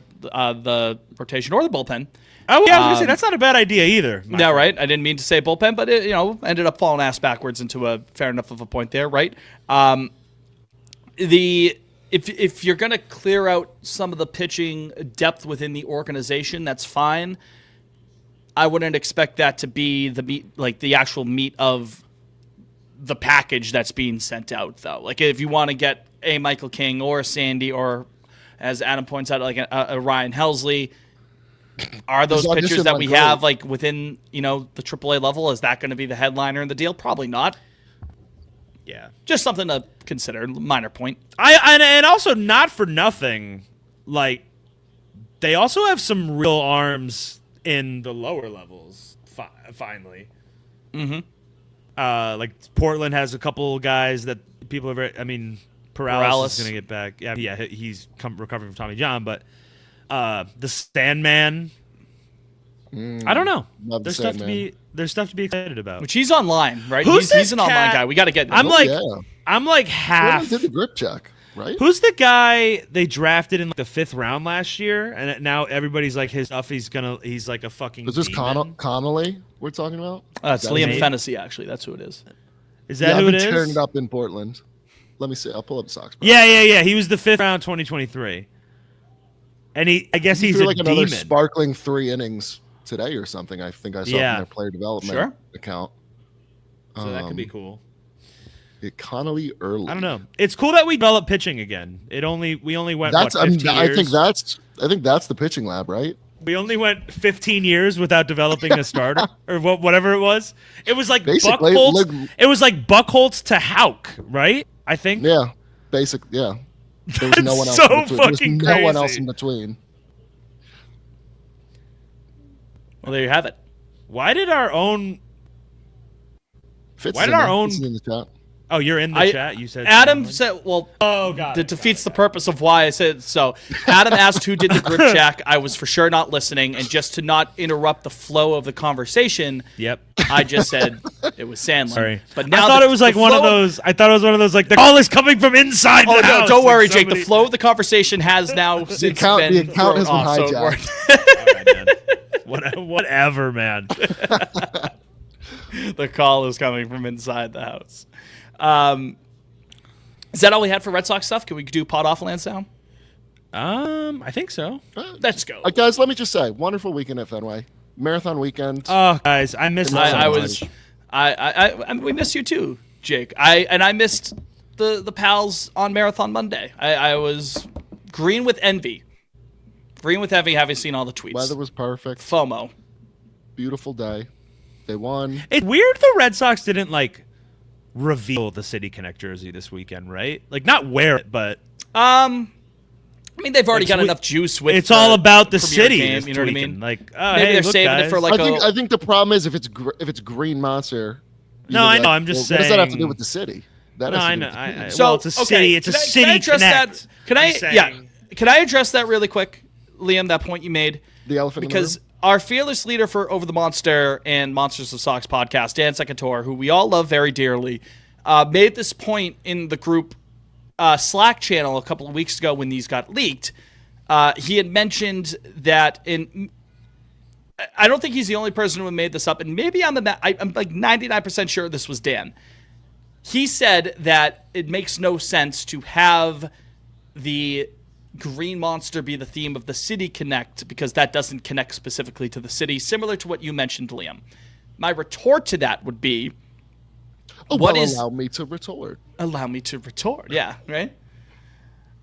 the rotation or the bullpen. Oh yeah, I was gonna say that's not a bad idea either. No, right? I didn't mean to say bullpen, but it ended up falling ass backwards into a fair enough of a point there, right? The if you're going to clear out some of the pitching depth within the organization, that's fine. I wouldn't expect that to be the meat, like the actual meat of the package that's being sent out, though. Like if you want to get a Michael King or a Sandy or, as Adam points out, like a Ryan Helsley, are those pitchers that we have like within the AAA level? Is that going to be the headliner in the deal? Probably not. Yeah, just something to consider. Minor point. And also not for nothing, like they also have some real arms in the lower levels. Finally, like Portland has a couple guys that people have. I mean, Perales is going to get back. Yeah, he's recovering from Tommy John, but the Sandman. I don't know. There's stuff to be excited about. Which he's online, right? He's an online guy. We got to get. I'm like half. Did the grip check, right? Who's the guy they drafted in like the 5th round last year, and now everybody's like his stuff. He's like a fucking. Is this demon. Connolly we're talking about? It's Liam Fennessy, actually. That's who it is. Is that who it is? I've been tearing it up in Portland. Let me see. I'll pull up the Sox. Yeah. He was the 5th round, 2023, and I guess he's like another demon. Sparkling 3 innings today or something. I think I saw from their player development account. So that could be cool. Connolly early. I don't know. It's cool that we develop pitching again. We only went 15 years. I think that's the pitching lab, right? We only went 15 years without developing a starter or whatever it was. It was like Buckholz. It was like Buckholz to Houck, right? I think. Yeah. There was no one else. So fucking crazy. No one else in between. Well, there you have it. Why did our own? Fitz in the chat. Oh, you're in the chat. You said Adam said, "Well, that defeats the purpose of why I said so." Adam asked who did the grip check. I was for sure not listening, and just to not interrupt the flow of the conversation, I just said it was Sandlin. Sorry, but now I thought it was like one of those. I thought it was one of those like the call is coming from inside the house. No, don't worry, Jake. The flow of the conversation has now since been the account has been hijacked. All right, man. Whatever, man. The call is coming from inside the house. Is that all we had for Red Sox stuff? Can we do pot off Lansdowne? I think so. Let's go. Guys, let me just say, wonderful weekend at Fenway. Marathon weekend. Oh, guys, I missed we missed you too, Jake. I missed the pals on Marathon Monday. I was green with envy. Green with envy, having seen all the tweets. Weather was perfect. FOMO. Beautiful day. They won. It's weird the Red Sox didn't like reveal the City Connect jersey this weekend, right? Like not wear it, but I mean they've already got enough juice with. It's all about the city. Game, you know what I mean? Like maybe they're saving it for like. I think the problem is if it's Green Monster. No, I know. I'm just saying. What does that have to do with the city? I know. So it's a city. It's a City Connect. Can I address that really quick, Liam? That point you made. The elephant in the room? Our fearless leader for Over the Monster and Monsters of Sox podcast, Dan Secator, who we all love very dearly, made this point in the group Slack channel a couple of weeks ago when these got leaked. He had mentioned that I don't think he's the only person who made this up, and maybe I'm like 99% sure this was Dan. He said that it makes no sense to have the Green Monster be the theme of the City Connect because that doesn't connect specifically to the city, similar to what you mentioned, Liam. My retort to that would be, allow me to retort. Allow me to retort. Yeah, right?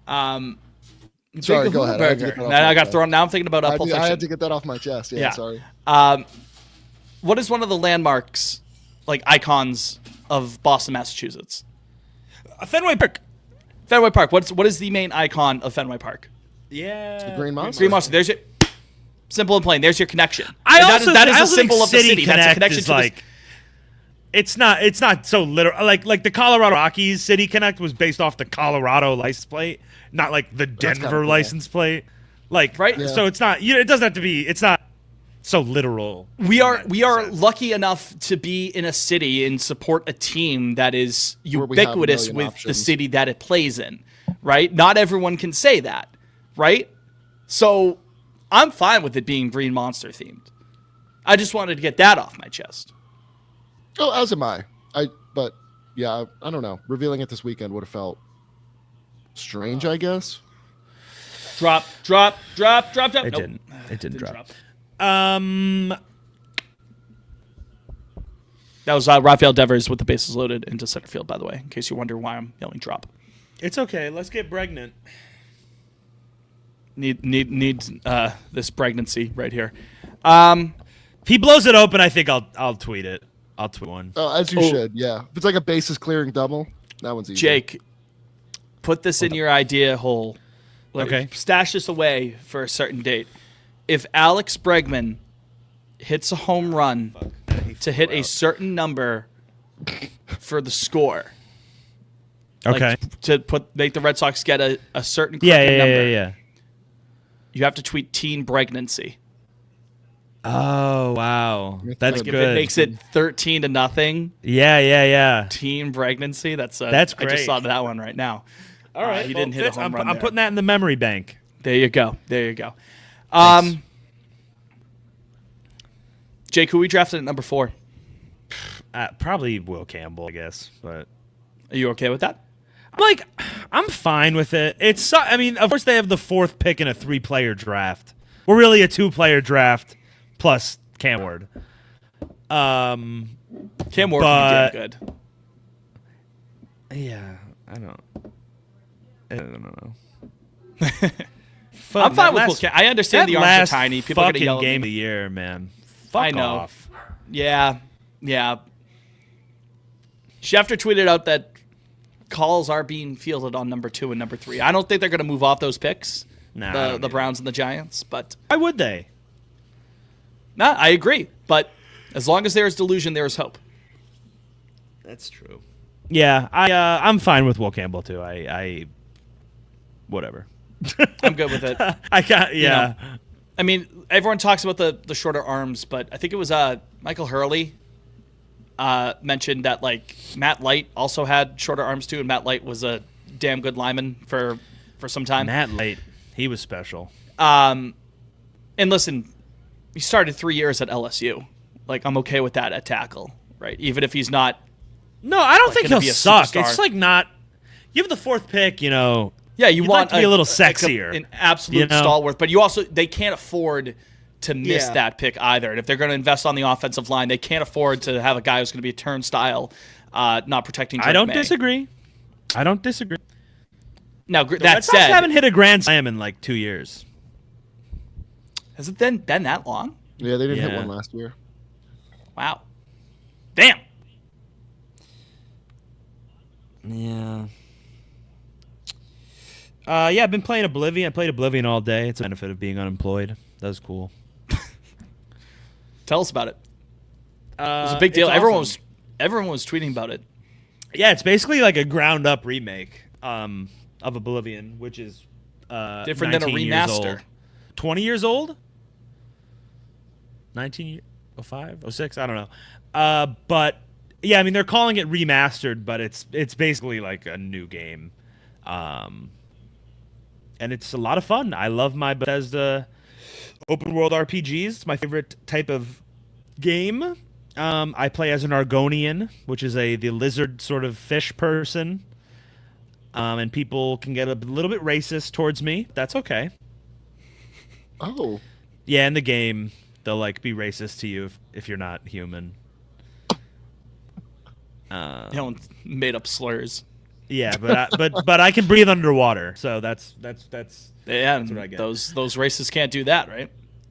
Sorry, go ahead. I got thrown. Now I'm thinking about Pulp Fiction. I had to get that off my chest. Yeah, sorry. What is one of the landmarks, like icons of Boston, Massachusetts? Fenway Park. Fenway Park. What is the main icon of Fenway Park? Yeah, it's the Green Monster. Green Monster. There's your simple and plain. There's your connection. That is a symbol of the city. That's a connection to like. It's not so literal. Like the Colorado Rockies City Connect was based off the Colorado license plate, not like the Denver license plate. Like right. Yeah. So it's not. It doesn't have to be. It's not so literal. We are lucky enough to be in a city and support a team that is ubiquitous with the city that it plays in, right? Not everyone can say that, right? So I'm fine with it being Green Monster themed. I just wanted to get that off my chest. Oh, as am I. But yeah, I don't know. Revealing it this weekend would have felt strange, I guess. Drop. It Nope. didn't. It didn't drop. That was Rafael Devers with the bases loaded into center field, by the way, in case you wonder why I'm yelling drop. It's okay. Let's get pregnant. Need this pregnancy right here. If he blows it open, I think I'll tweet it. I'll tweet one. Oh, as you should, yeah. If it's like a bases clearing double, that one's easy. Jake, put this in your idea hole. Like, Okay. Stash this away for a certain date. If Alex Bregman hits a home run to hit a certain number for the score, Okay. like to make the Red Sox get a certain number, Yeah. you have to tweet teen pregnancy. Oh wow, that's Like, good. If it makes it 13-0, Yeah. teen pregnancy. That's That's I just great. saw that one right now. All right, he didn't hit a Fitz, home run I'm there. putting that in the memory bank. There you go. Thanks. Jake, who we drafted at number 4? Probably Will Campbell, I guess. But Are you okay with that? I'm fine with it. I mean, of course they have the 4th pick in a 3-player draft. We're really a 2-player draft plus Cam Ward. Cam Ward But- can be damn good. Yeah, I don't know. I'm fine with Will Cam. I understand the arms are tiny. People are going to fucking yell at game me. of the year, man. Fuck I know. off. Yeah. Schefter tweeted out that calls are being fielded on number 2 and number 3. I don't think they're going to move off those picks, Nah, I the don't either. Browns and the Giants. But Why would they? I agree. But as long as there is delusion, there is hope. That's true. Yeah, I'm fine with Will Campbell too. I whatever. I'm good with it. I got yeah. know, I mean, everyone talks about the shorter arms, but I think it was Michael Hurley mentioned that like Matt Light also had shorter arms too, and Matt Light was a damn good lineman for some time. Matt Light, he was special. And listen, he started 3 years at LSU. Like, I'm okay with that at tackle, right? Even if he's not. No, I don't think gonna he'll be a suck. superstar. It's like not. You have the 4th pick, you know. Yeah, you You'd want like to be a little sexier, an absolute you know? stalwart, but they can't afford to miss Yeah. that pick either. And if they're going to invest on the offensive line, they can't afford to have a guy who's going to be a turnstile, not protecting. Drake I don't May. disagree. Now, The that Red Sox said, haven't hit a grand slam in like 2 years. has it been that long? Yeah, they didn't hit Yeah. one last year. Wow. Damn. Yeah. I've been playing Oblivion. I played Oblivion all day. It's a benefit of being unemployed. That was cool. Tell us about it. It was a big deal. Everyone was tweeting about it. Yeah, it's basically like a ground up remake of Oblivion, which is Different than a 19 years remaster. old. 20 years old? 05, 06, I don't know. But yeah, I mean they're calling it remastered, but it's basically like a new game. And it's a lot of fun. I love my Bethesda open world RPGs. It's my favorite type of game. I play as an Argonian, which is the lizard sort of fish person. And people can get a little bit racist towards me. That's okay. Oh, Yeah, in the game, they'll like be racist to you if you're not human. Made up slurs. Yeah, but I can breathe underwater, so that's Yeah, what I get. those races can't do that, right?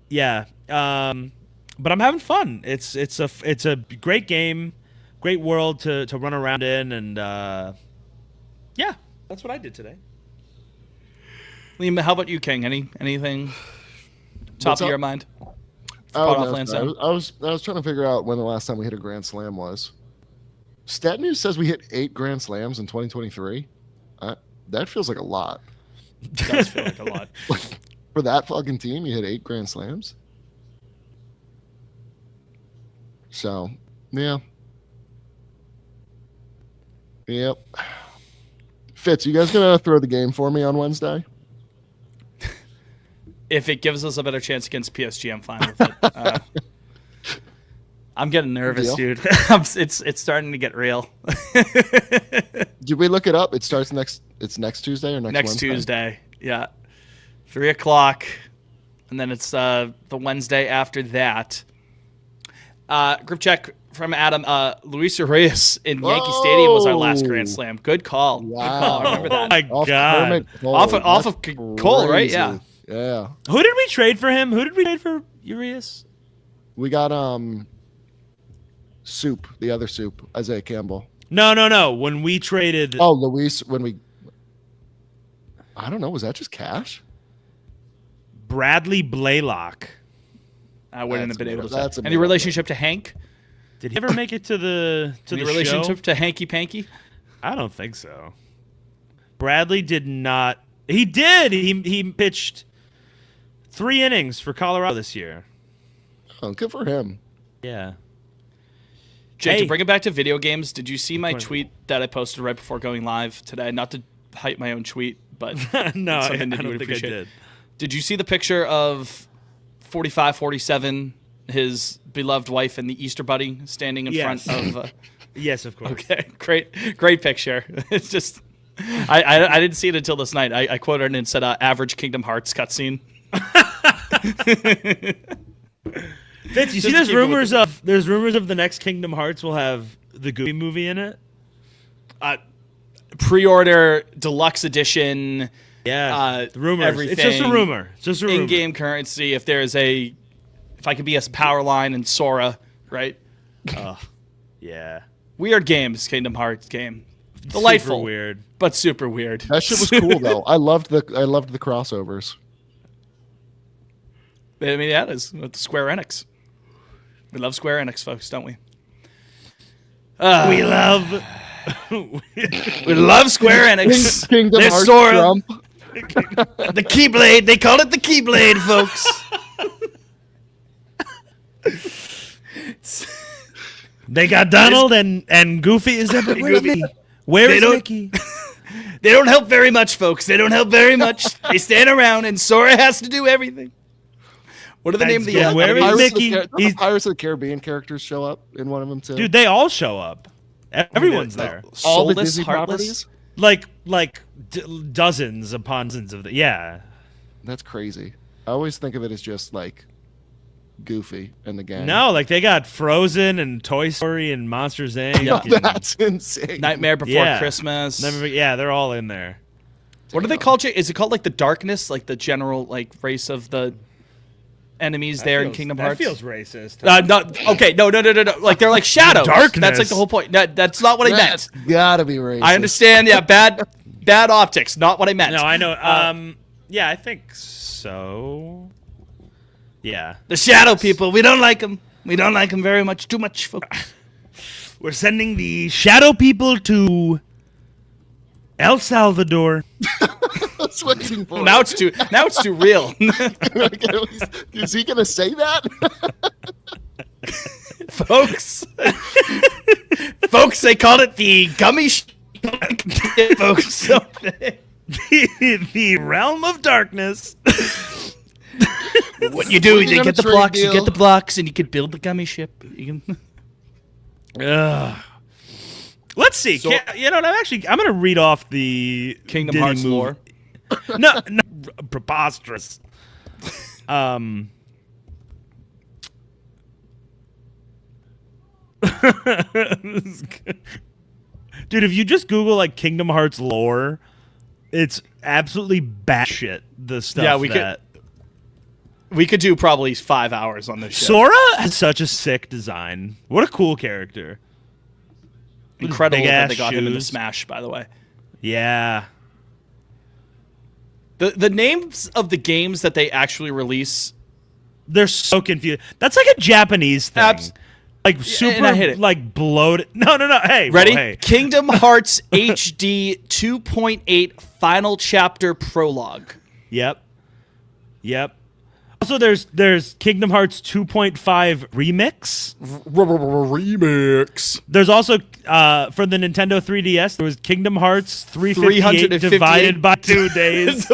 yeah. But I'm having fun. It's a great game, great world to run around in, and yeah, that's what I did today. Liam, how about you, King? Anything top What's of up? your mind? Oh, Caught off no, Lansdowne? I was trying to figure out when the last time we hit a grand slam was. Stat News says we hit 8 grand slams in 2023. That feels like a lot. It does feel like a lot. Like, for that fucking team, you hit 8 grand slams. So, yeah. Yep. Fitz, you guys gonna throw the game for me on Wednesday? If it gives us a better chance against PSG, I'm fine with it. I'm getting nervous, Deal. dude. It's starting to get real. Did we look it up? It starts It's next Tuesday or next Next Wednesday? Tuesday. Yeah. 3 o'clock. And then it's the Wednesday after that. Group check from Adam. Luis Urias in Yankee Stadium was our last Grand Slam. Good call. Wow. Good call. I remember that. Oh my Off God. Kermit Cole. Off of That's Cole, right? crazy. Yeah. Yeah. Who did we trade for him? Who did we trade for Urias? We got Soup, the other Soup, Isaiah Campbell. No. When we traded, Oh, Luis, I don't know, was that just cash? Bradley Blaylock. I wouldn't That's have been able to say. that's a Any miracle. relationship to Hank? Did he ever make it to the Any the relationship show? to Hanky Panky? I don't think so. Bradley did not. He did. He pitched 3 innings for Colorado this year. Oh, good for him. Yeah. Jake, Hey. to bring it back to video games, did you see my Point. tweet that I posted right before going live today? Not to hype my own tweet, but No, it's I something that you don't would think I appreciate. did. Did you see the picture of 45-47, his beloved wife and the Easter Bunny standing in Yes. front of? Yes, of course. Okay, great picture. It's just, I didn't see it until this night. I quoted it and said, "Average Kingdom Hearts cutscene." Vince, you see Just there's rumors of the next Kingdom Hearts will have the Goofy movie in it? Pre-order deluxe edition. Yeah. The rumors. everything. It's just a rumor. It's just a rumor. In-game currency. If I could be a Powerline and Sora, right? Yeah. Weird games, Kingdom Hearts game. Delightful, Super weird. but super weird. That shit was cool though. I loved the crossovers. I mean, yeah, it is with Square Enix. We love Square Enix, folks, don't we? We love. We love Square Enix. Kingdom There's Hearts Sora. Trump. The Keyblade. They call it the Keyblade, folks. They got Donald and Goofy is there, but where's Goofy. Mickey? Where They is don't- Mickey? They don't help very much, folks. They don't help very much. They stand around, and Sora has to do everything. What are the name of the? Yeah, where is Pirates Mickey? Of the Pirates of the Caribbean characters show up in one of them too. Dude, they all show up. Everyone's there. all the Soulless, Disney Heartless? properties. Like dozens upon dozens of the. Yeah. That's crazy. I always think of it as just like Goofy and the gang. No, like they got Frozen and Toy Story and Monsters Inc. No, and that's insane. Nightmare Before Yeah. Christmas. yeah, they're all in there. What do they call it? Is it called like the darkness, like the general like race of the enemies there in Kingdom Hearts? That feels racist. No. Like they're like shadows. Darkness. That's like the whole point. That's not what I meant. That's gotta be racist. I understand. Yeah, bad optics. Not what I meant. No, I know. Yeah, I think so. Yeah. The shadow people. We don't like them. We don't like them very much. Too much, folks. We're sending the shadow people to El Salvador. That's what it's for. Now it's too real. Is he gonna say that? folks. Folks, they called it the gummy folks. So the realm of darkness. what you do, What are you you gonna get the trade blocks, you deal? get the blocks, and you can build the gummy ship. You can... Let's see. So- You know what? I'm going to read off the Kingdom Diddy Hearts movie. lore. No, preposterous. Dude, if you just Google like Kingdom Hearts lore, it's absolutely batshit. The stuff. Yeah, we that We could do probably 5 hours on this ship. Sora has such a sick design. What a cool character. Incredible that big-ass they got him into shoes. Smash, by the way. Yeah. The names of the games that they actually release, They're so confused. That's like a Japanese thing. Like super, and I hit it. like bloated. No. Hey, ready? whoa, hey. Kingdom Hearts HD 2.8 Final Chapter Prologue. Yep. Also, there's Kingdom Hearts 2.5 Remix. Remix. There's also for the Nintendo 3DS, there was Kingdom Hearts 358 358 divided by 2 days.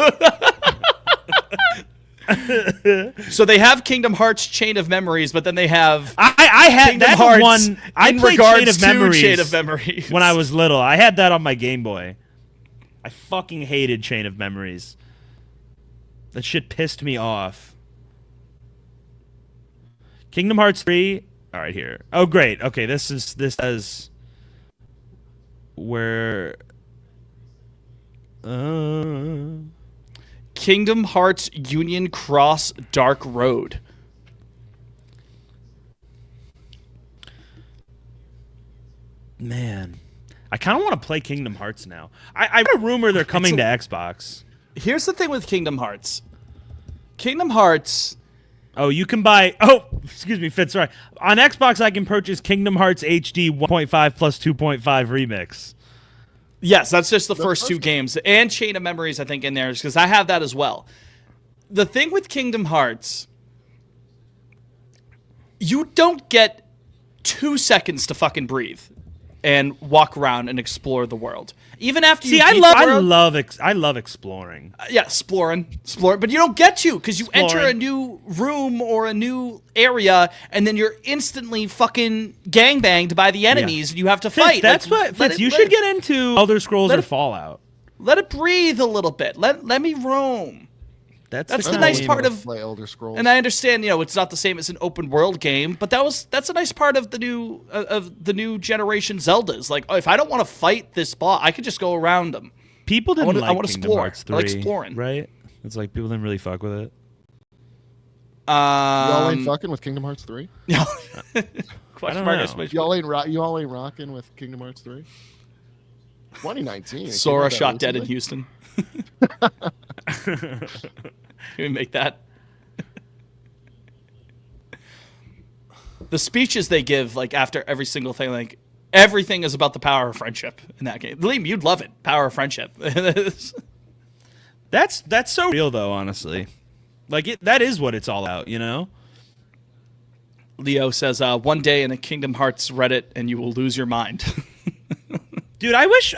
So they have Kingdom Hearts Chain of Memories, but then they have I had Kingdom that Hearts one. I in played regards Chain of to Memories Chain of Memories. when I was little. I had that on my Game Boy. I fucking hated Chain of Memories. That shit pissed me off. Kingdom Hearts 3. All right, here. Oh, great. Okay, this says where. Kingdom Hearts Union Cross Dark Road. Man, I kind of want to play Kingdom Hearts now. I read a rumor they're coming to Xbox. Here's the thing with Kingdom Hearts. Kingdom Hearts. Oh, you can buy. Oh, excuse me, Fitz. Sorry. On Xbox, I can purchase Kingdom Hearts HD 1.5 plus 2.5 remix. Yes, that's just the first two games. And Chain of Memories, I think, in there, because I have that as well. The thing with Kingdom Hearts, you don't get 2 seconds to fucking breathe and walk around and explore the world. Even after you beat the world, I love exploring. Yeah, exploring, but you don't get to, because you enter a new room or a new area, and then you're instantly fucking gangbanged by the enemies, and you have to fight. That's what Fitz, you should get into Elder Scrolls or Fallout. Let it breathe a little bit. Let me roam. That's the nice part of play Elder Scrolls. And I understand, it's not the same as an open world game, but that's a nice part of the new generation Zeldas. Like, if I don't want to fight this boss, I could just go around them. People didn't I want to Kingdom explore. Hearts 3, I like exploring, right? It's like people didn't really fuck with it. Y'all ain't fucking with Kingdom Hearts 3? Yeah. Question mark. Y'all ain't rocking with Kingdom Hearts 3? 2019. Sora shot dead in Houston. Can we make that? The speeches they give, like, after every single thing, like, everything is about the power of friendship in that game. Liam, you'd love it. Power of friendship. That's so real, though, honestly. Like, that is what it's all about, Leo says, one day in a Kingdom Hearts Reddit and you will lose your mind. Dude, I wish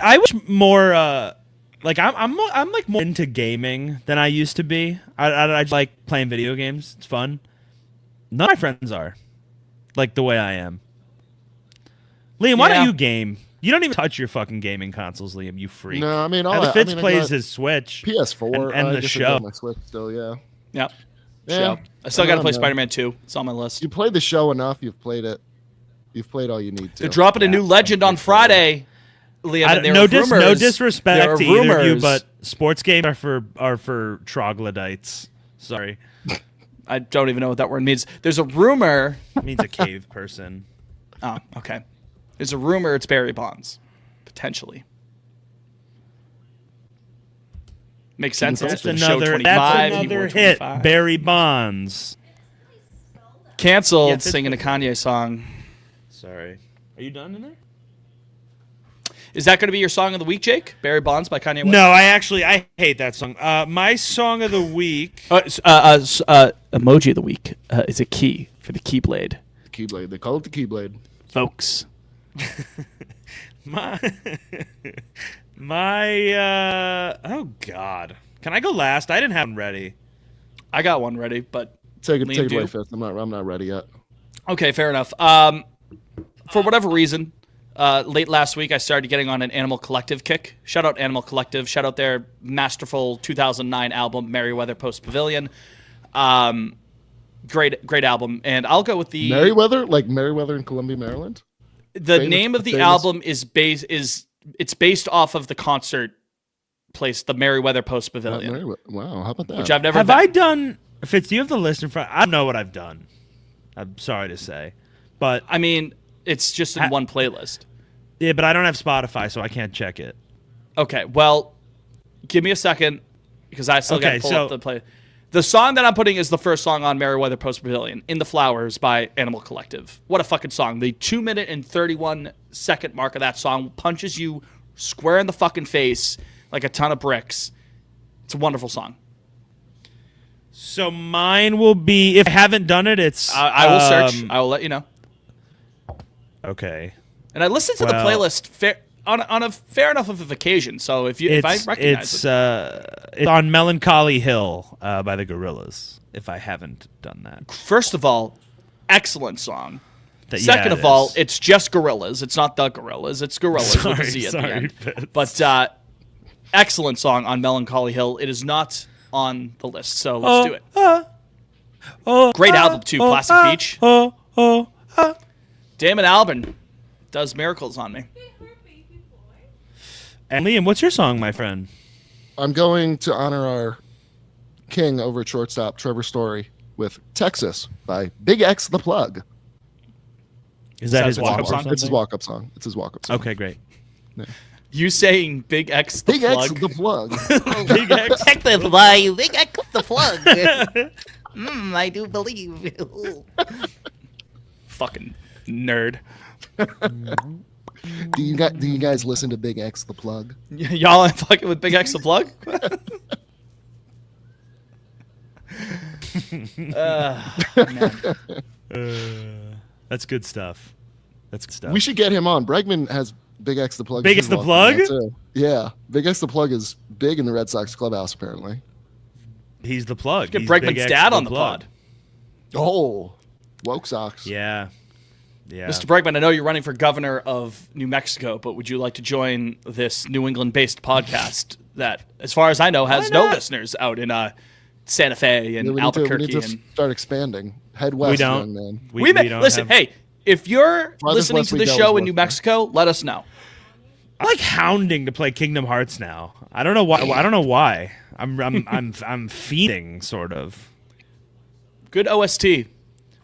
more, like, I'm like more into gaming than I used to be. I like playing video games. It's fun. None of my friends are like the way I am. Liam, why don't you game? You don't even touch your fucking gaming consoles, Liam. You freak. No, I mean, Fitz plays his Switch, PS4, and the show. My Switch still, yeah. Yep. Yeah. Show. I still got to play Spider-Man 2. It's on my list. You played the show enough. You've played it. You've played all you need to. They're dropping a new legend on Friday. Liam, no disrespect to either of you, but sports games are for troglodytes. Sorry. I don't even know what that word means. There's a rumor. It means a cave person. Oh, okay. There's a rumor it's Barry Bonds, potentially. Makes sense. That's another hit. Barry Bonds. Canceled singing a Kanye song. Sorry. Are you done in there? Is that going to be your song of the week, Jake? Barry Bonds by Kanye West? No, I hate that song. My song of the week... emoji of the week is a key for the Keyblade. The Keyblade. They call it the Keyblade. Folks. Oh, God. Can I go last? I didn't have one ready. I got one ready, but... Take it away, Fifth. I'm not ready yet. Okay, fair enough. For whatever reason... late last week, I started getting on an Animal Collective kick. Shout out Animal Collective. Shout out their masterful 2009 album, Merriweather Post Pavilion. Great album. And I'll go with the... Merriweather? Like Merriweather in Columbia, Maryland? The name of the album is based off of the concert place, the Merriweather Post Pavilion. Wow, how about that? Which I've never Have been. I done... Fitz, do you have the list in front? I don't know what I've done. I'm sorry to say. But... I mean... It's just in one playlist. Yeah, but I don't have Spotify, so I can't check it. Okay, well, give me a second, because I still got to pull up the play. The song that I'm putting is the first song on Merriweather Post Pavilion, In the Flowers by Animal Collective. What a fucking song. The 2-minute and 31-second mark of that song punches you square in the fucking face like a ton of bricks. It's a wonderful song. So mine will be, if I haven't done it, it's... I will search. I will let you know. Okay. And I listened to the playlist on a fair enough of a occasion. So if I recognize it's on Melancholy Hill by the Gorillaz. If I haven't done that. First of all, excellent song. Second of all, it's just Gorillaz. It's not the Gorillaz. It's Gorillaz with a Z at the end. But excellent song on Melancholy Hill. It is not on the list, so let's do it. Great album, too, Plastic Beach. Damon Albarn does miracles on me. And Liam, what's your song, my friend? I'm going to honor our king over at shortstop, Trevor Story, with Texas by Big X the Plug. Is that his his walk-up walk-up song? It's his walk-up song. It's his walk-up song. Okay, great. You saying Big X the Big Plug? X the Plug. Big X. Check the plug. Big X the plug. I do believe. Fucking nerd. Do you guys listen to Big X the Plug? Y'all ain't fucking with Big X the Plug? That's good stuff. That's good stuff. We should get him on. Bregman has Big X the Plug. Big X the Plug? Yeah. Big X the Plug is big in the Red Sox clubhouse, apparently. He's the plug. Get He's Bregman's Big X dad on the plug. pod. Oh, woke Sox. Yeah. Yeah. Mr. Bregman, I know you're running for governor of New Mexico, but would you like to join this New England-based podcast that, as far as I know, has no listeners out in Santa Fe and Yeah, we Albuquerque? need to start expanding. Head west, We don't. young man. We may, listen, hey, if you're Farthest listening west to we the go show is in New west, Mexico, let us know. I like hounding to play Kingdom Hearts now. I don't know why. I don't know why. I'm feeding sort of. Good OST.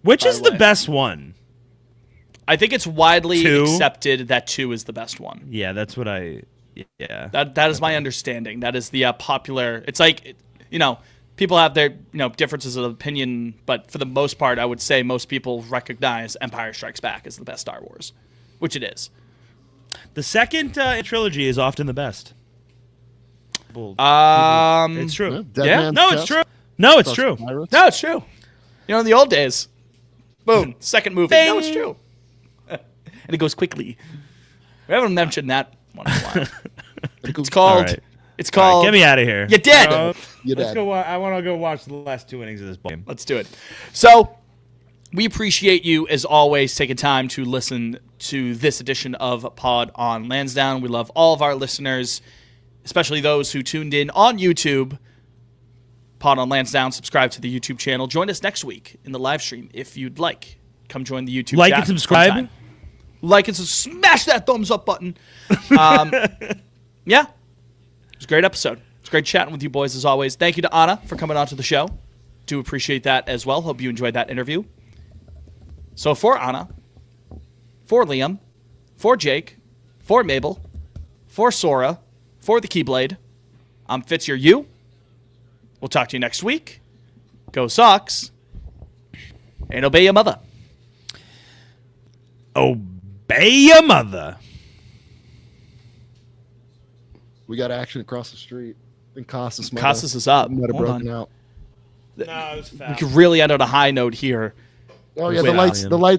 Which By is the the way. best one? I think it's widely 2? accepted that 2 is the best one. Yeah, that's what I. Yeah. That is my understanding. That is the popular. It's like, people have their differences of opinion, but for the most part, I would say most people recognize Empire Strikes Back as the best Star Wars, which it is. The second trilogy is often the best. It's true. Dead Yeah. Man's No, it's Chest, true. No, it's Cross true. the Pirates. No, it's true. In the old days, boom, second movie. Bing. No, it's true. And it goes quickly. We haven't mentioned that one in a while. It's called. All right. It's All called. right, get me out of here. You did. You're Let's dead. go. I want to go watch the last 2 innings of this game. Let's do it. So, we appreciate you, as always, taking time to listen to this edition of Pod on Lansdowne. We love all of our listeners, especially those who tuned in on YouTube. Pod on Lansdowne. Subscribe to the YouTube channel. Join us next week in the live stream if you'd like. Come join the YouTube Like chat and subscribe. sometime. Like and smash that thumbs up button. Yeah. It was a great episode. It's great chatting with you boys as always. Thank you to Anna for coming on to the show. Do appreciate that as well. Hope you enjoyed that interview. So for Anna, for Liam, for Jake, for Mabel, for Sora, for the Keyblade, I'm Fitz, you're you. We'll talk to you next week. Go Sox. And obey your mother. Obey your mother. We got action across the street. And Casas Casas is up. might have Hold broken on. out. No, it was We fast. could really end on a high note here. Oh yeah, Wait,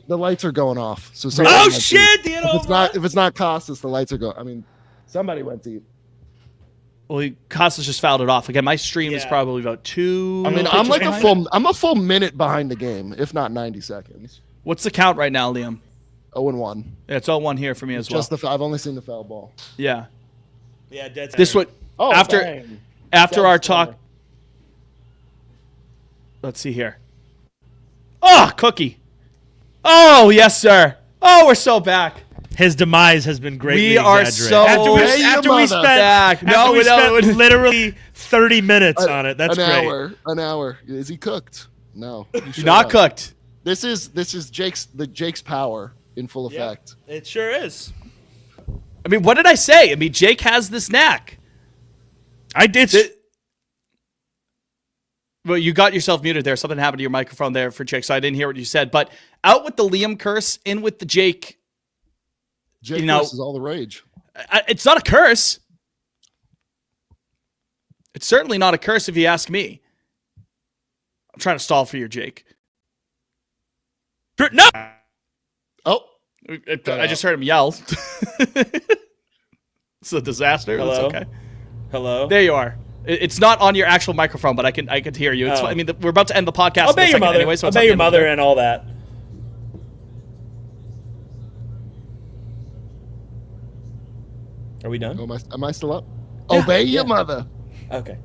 the lights are going off. So somebody Oh went deep. shit! The If it's not Casas, the lights are going. I mean, somebody went deep. Well, Casas just fouled it off. Again, my stream is Yeah. probably about 2. I mean, I'm a full minute behind the game, if not 90 seconds. What's the count right now, Liam? 0-1. Yeah, it's all 1 here for me as well. I've only seen the foul ball. Yeah. Yeah, dead. This would Oh, after bang. after our That's talk. clever. Let's see here. Oh, Cookie. Oh, yes, sir. Oh, we're so back. His demise has been greatly We are exaggerated. so after we spent back. after we spent no. literally 30 minutes on it. That's great. An hour. Is he cooked? No. He showed Not up. cooked. This is Jake's power in full effect. It sure is. I mean, what did I say? I mean, Jake has this knack. I did. Well, you got yourself muted there. Something happened to your microphone there for Jake, so I didn't hear what you said. But out with the Liam curse, in with the Jake. Jake You know- versus all the rage. It's not a curse. It's certainly not a curse if you ask me. I'm trying to stall for your Jake. No. Oh, I just heard him yell. It's a disaster. Hello? That's okay. Hello. There you are. It's not on your actual microphone, but I can hear you. It's Oh. fine. I mean, we're about to end the podcast. I'll in a bet your second mother. anyway, so I'll it's not bet the your end of mother it. and all that. Are we done? am I still up? Obey your mother. Okay.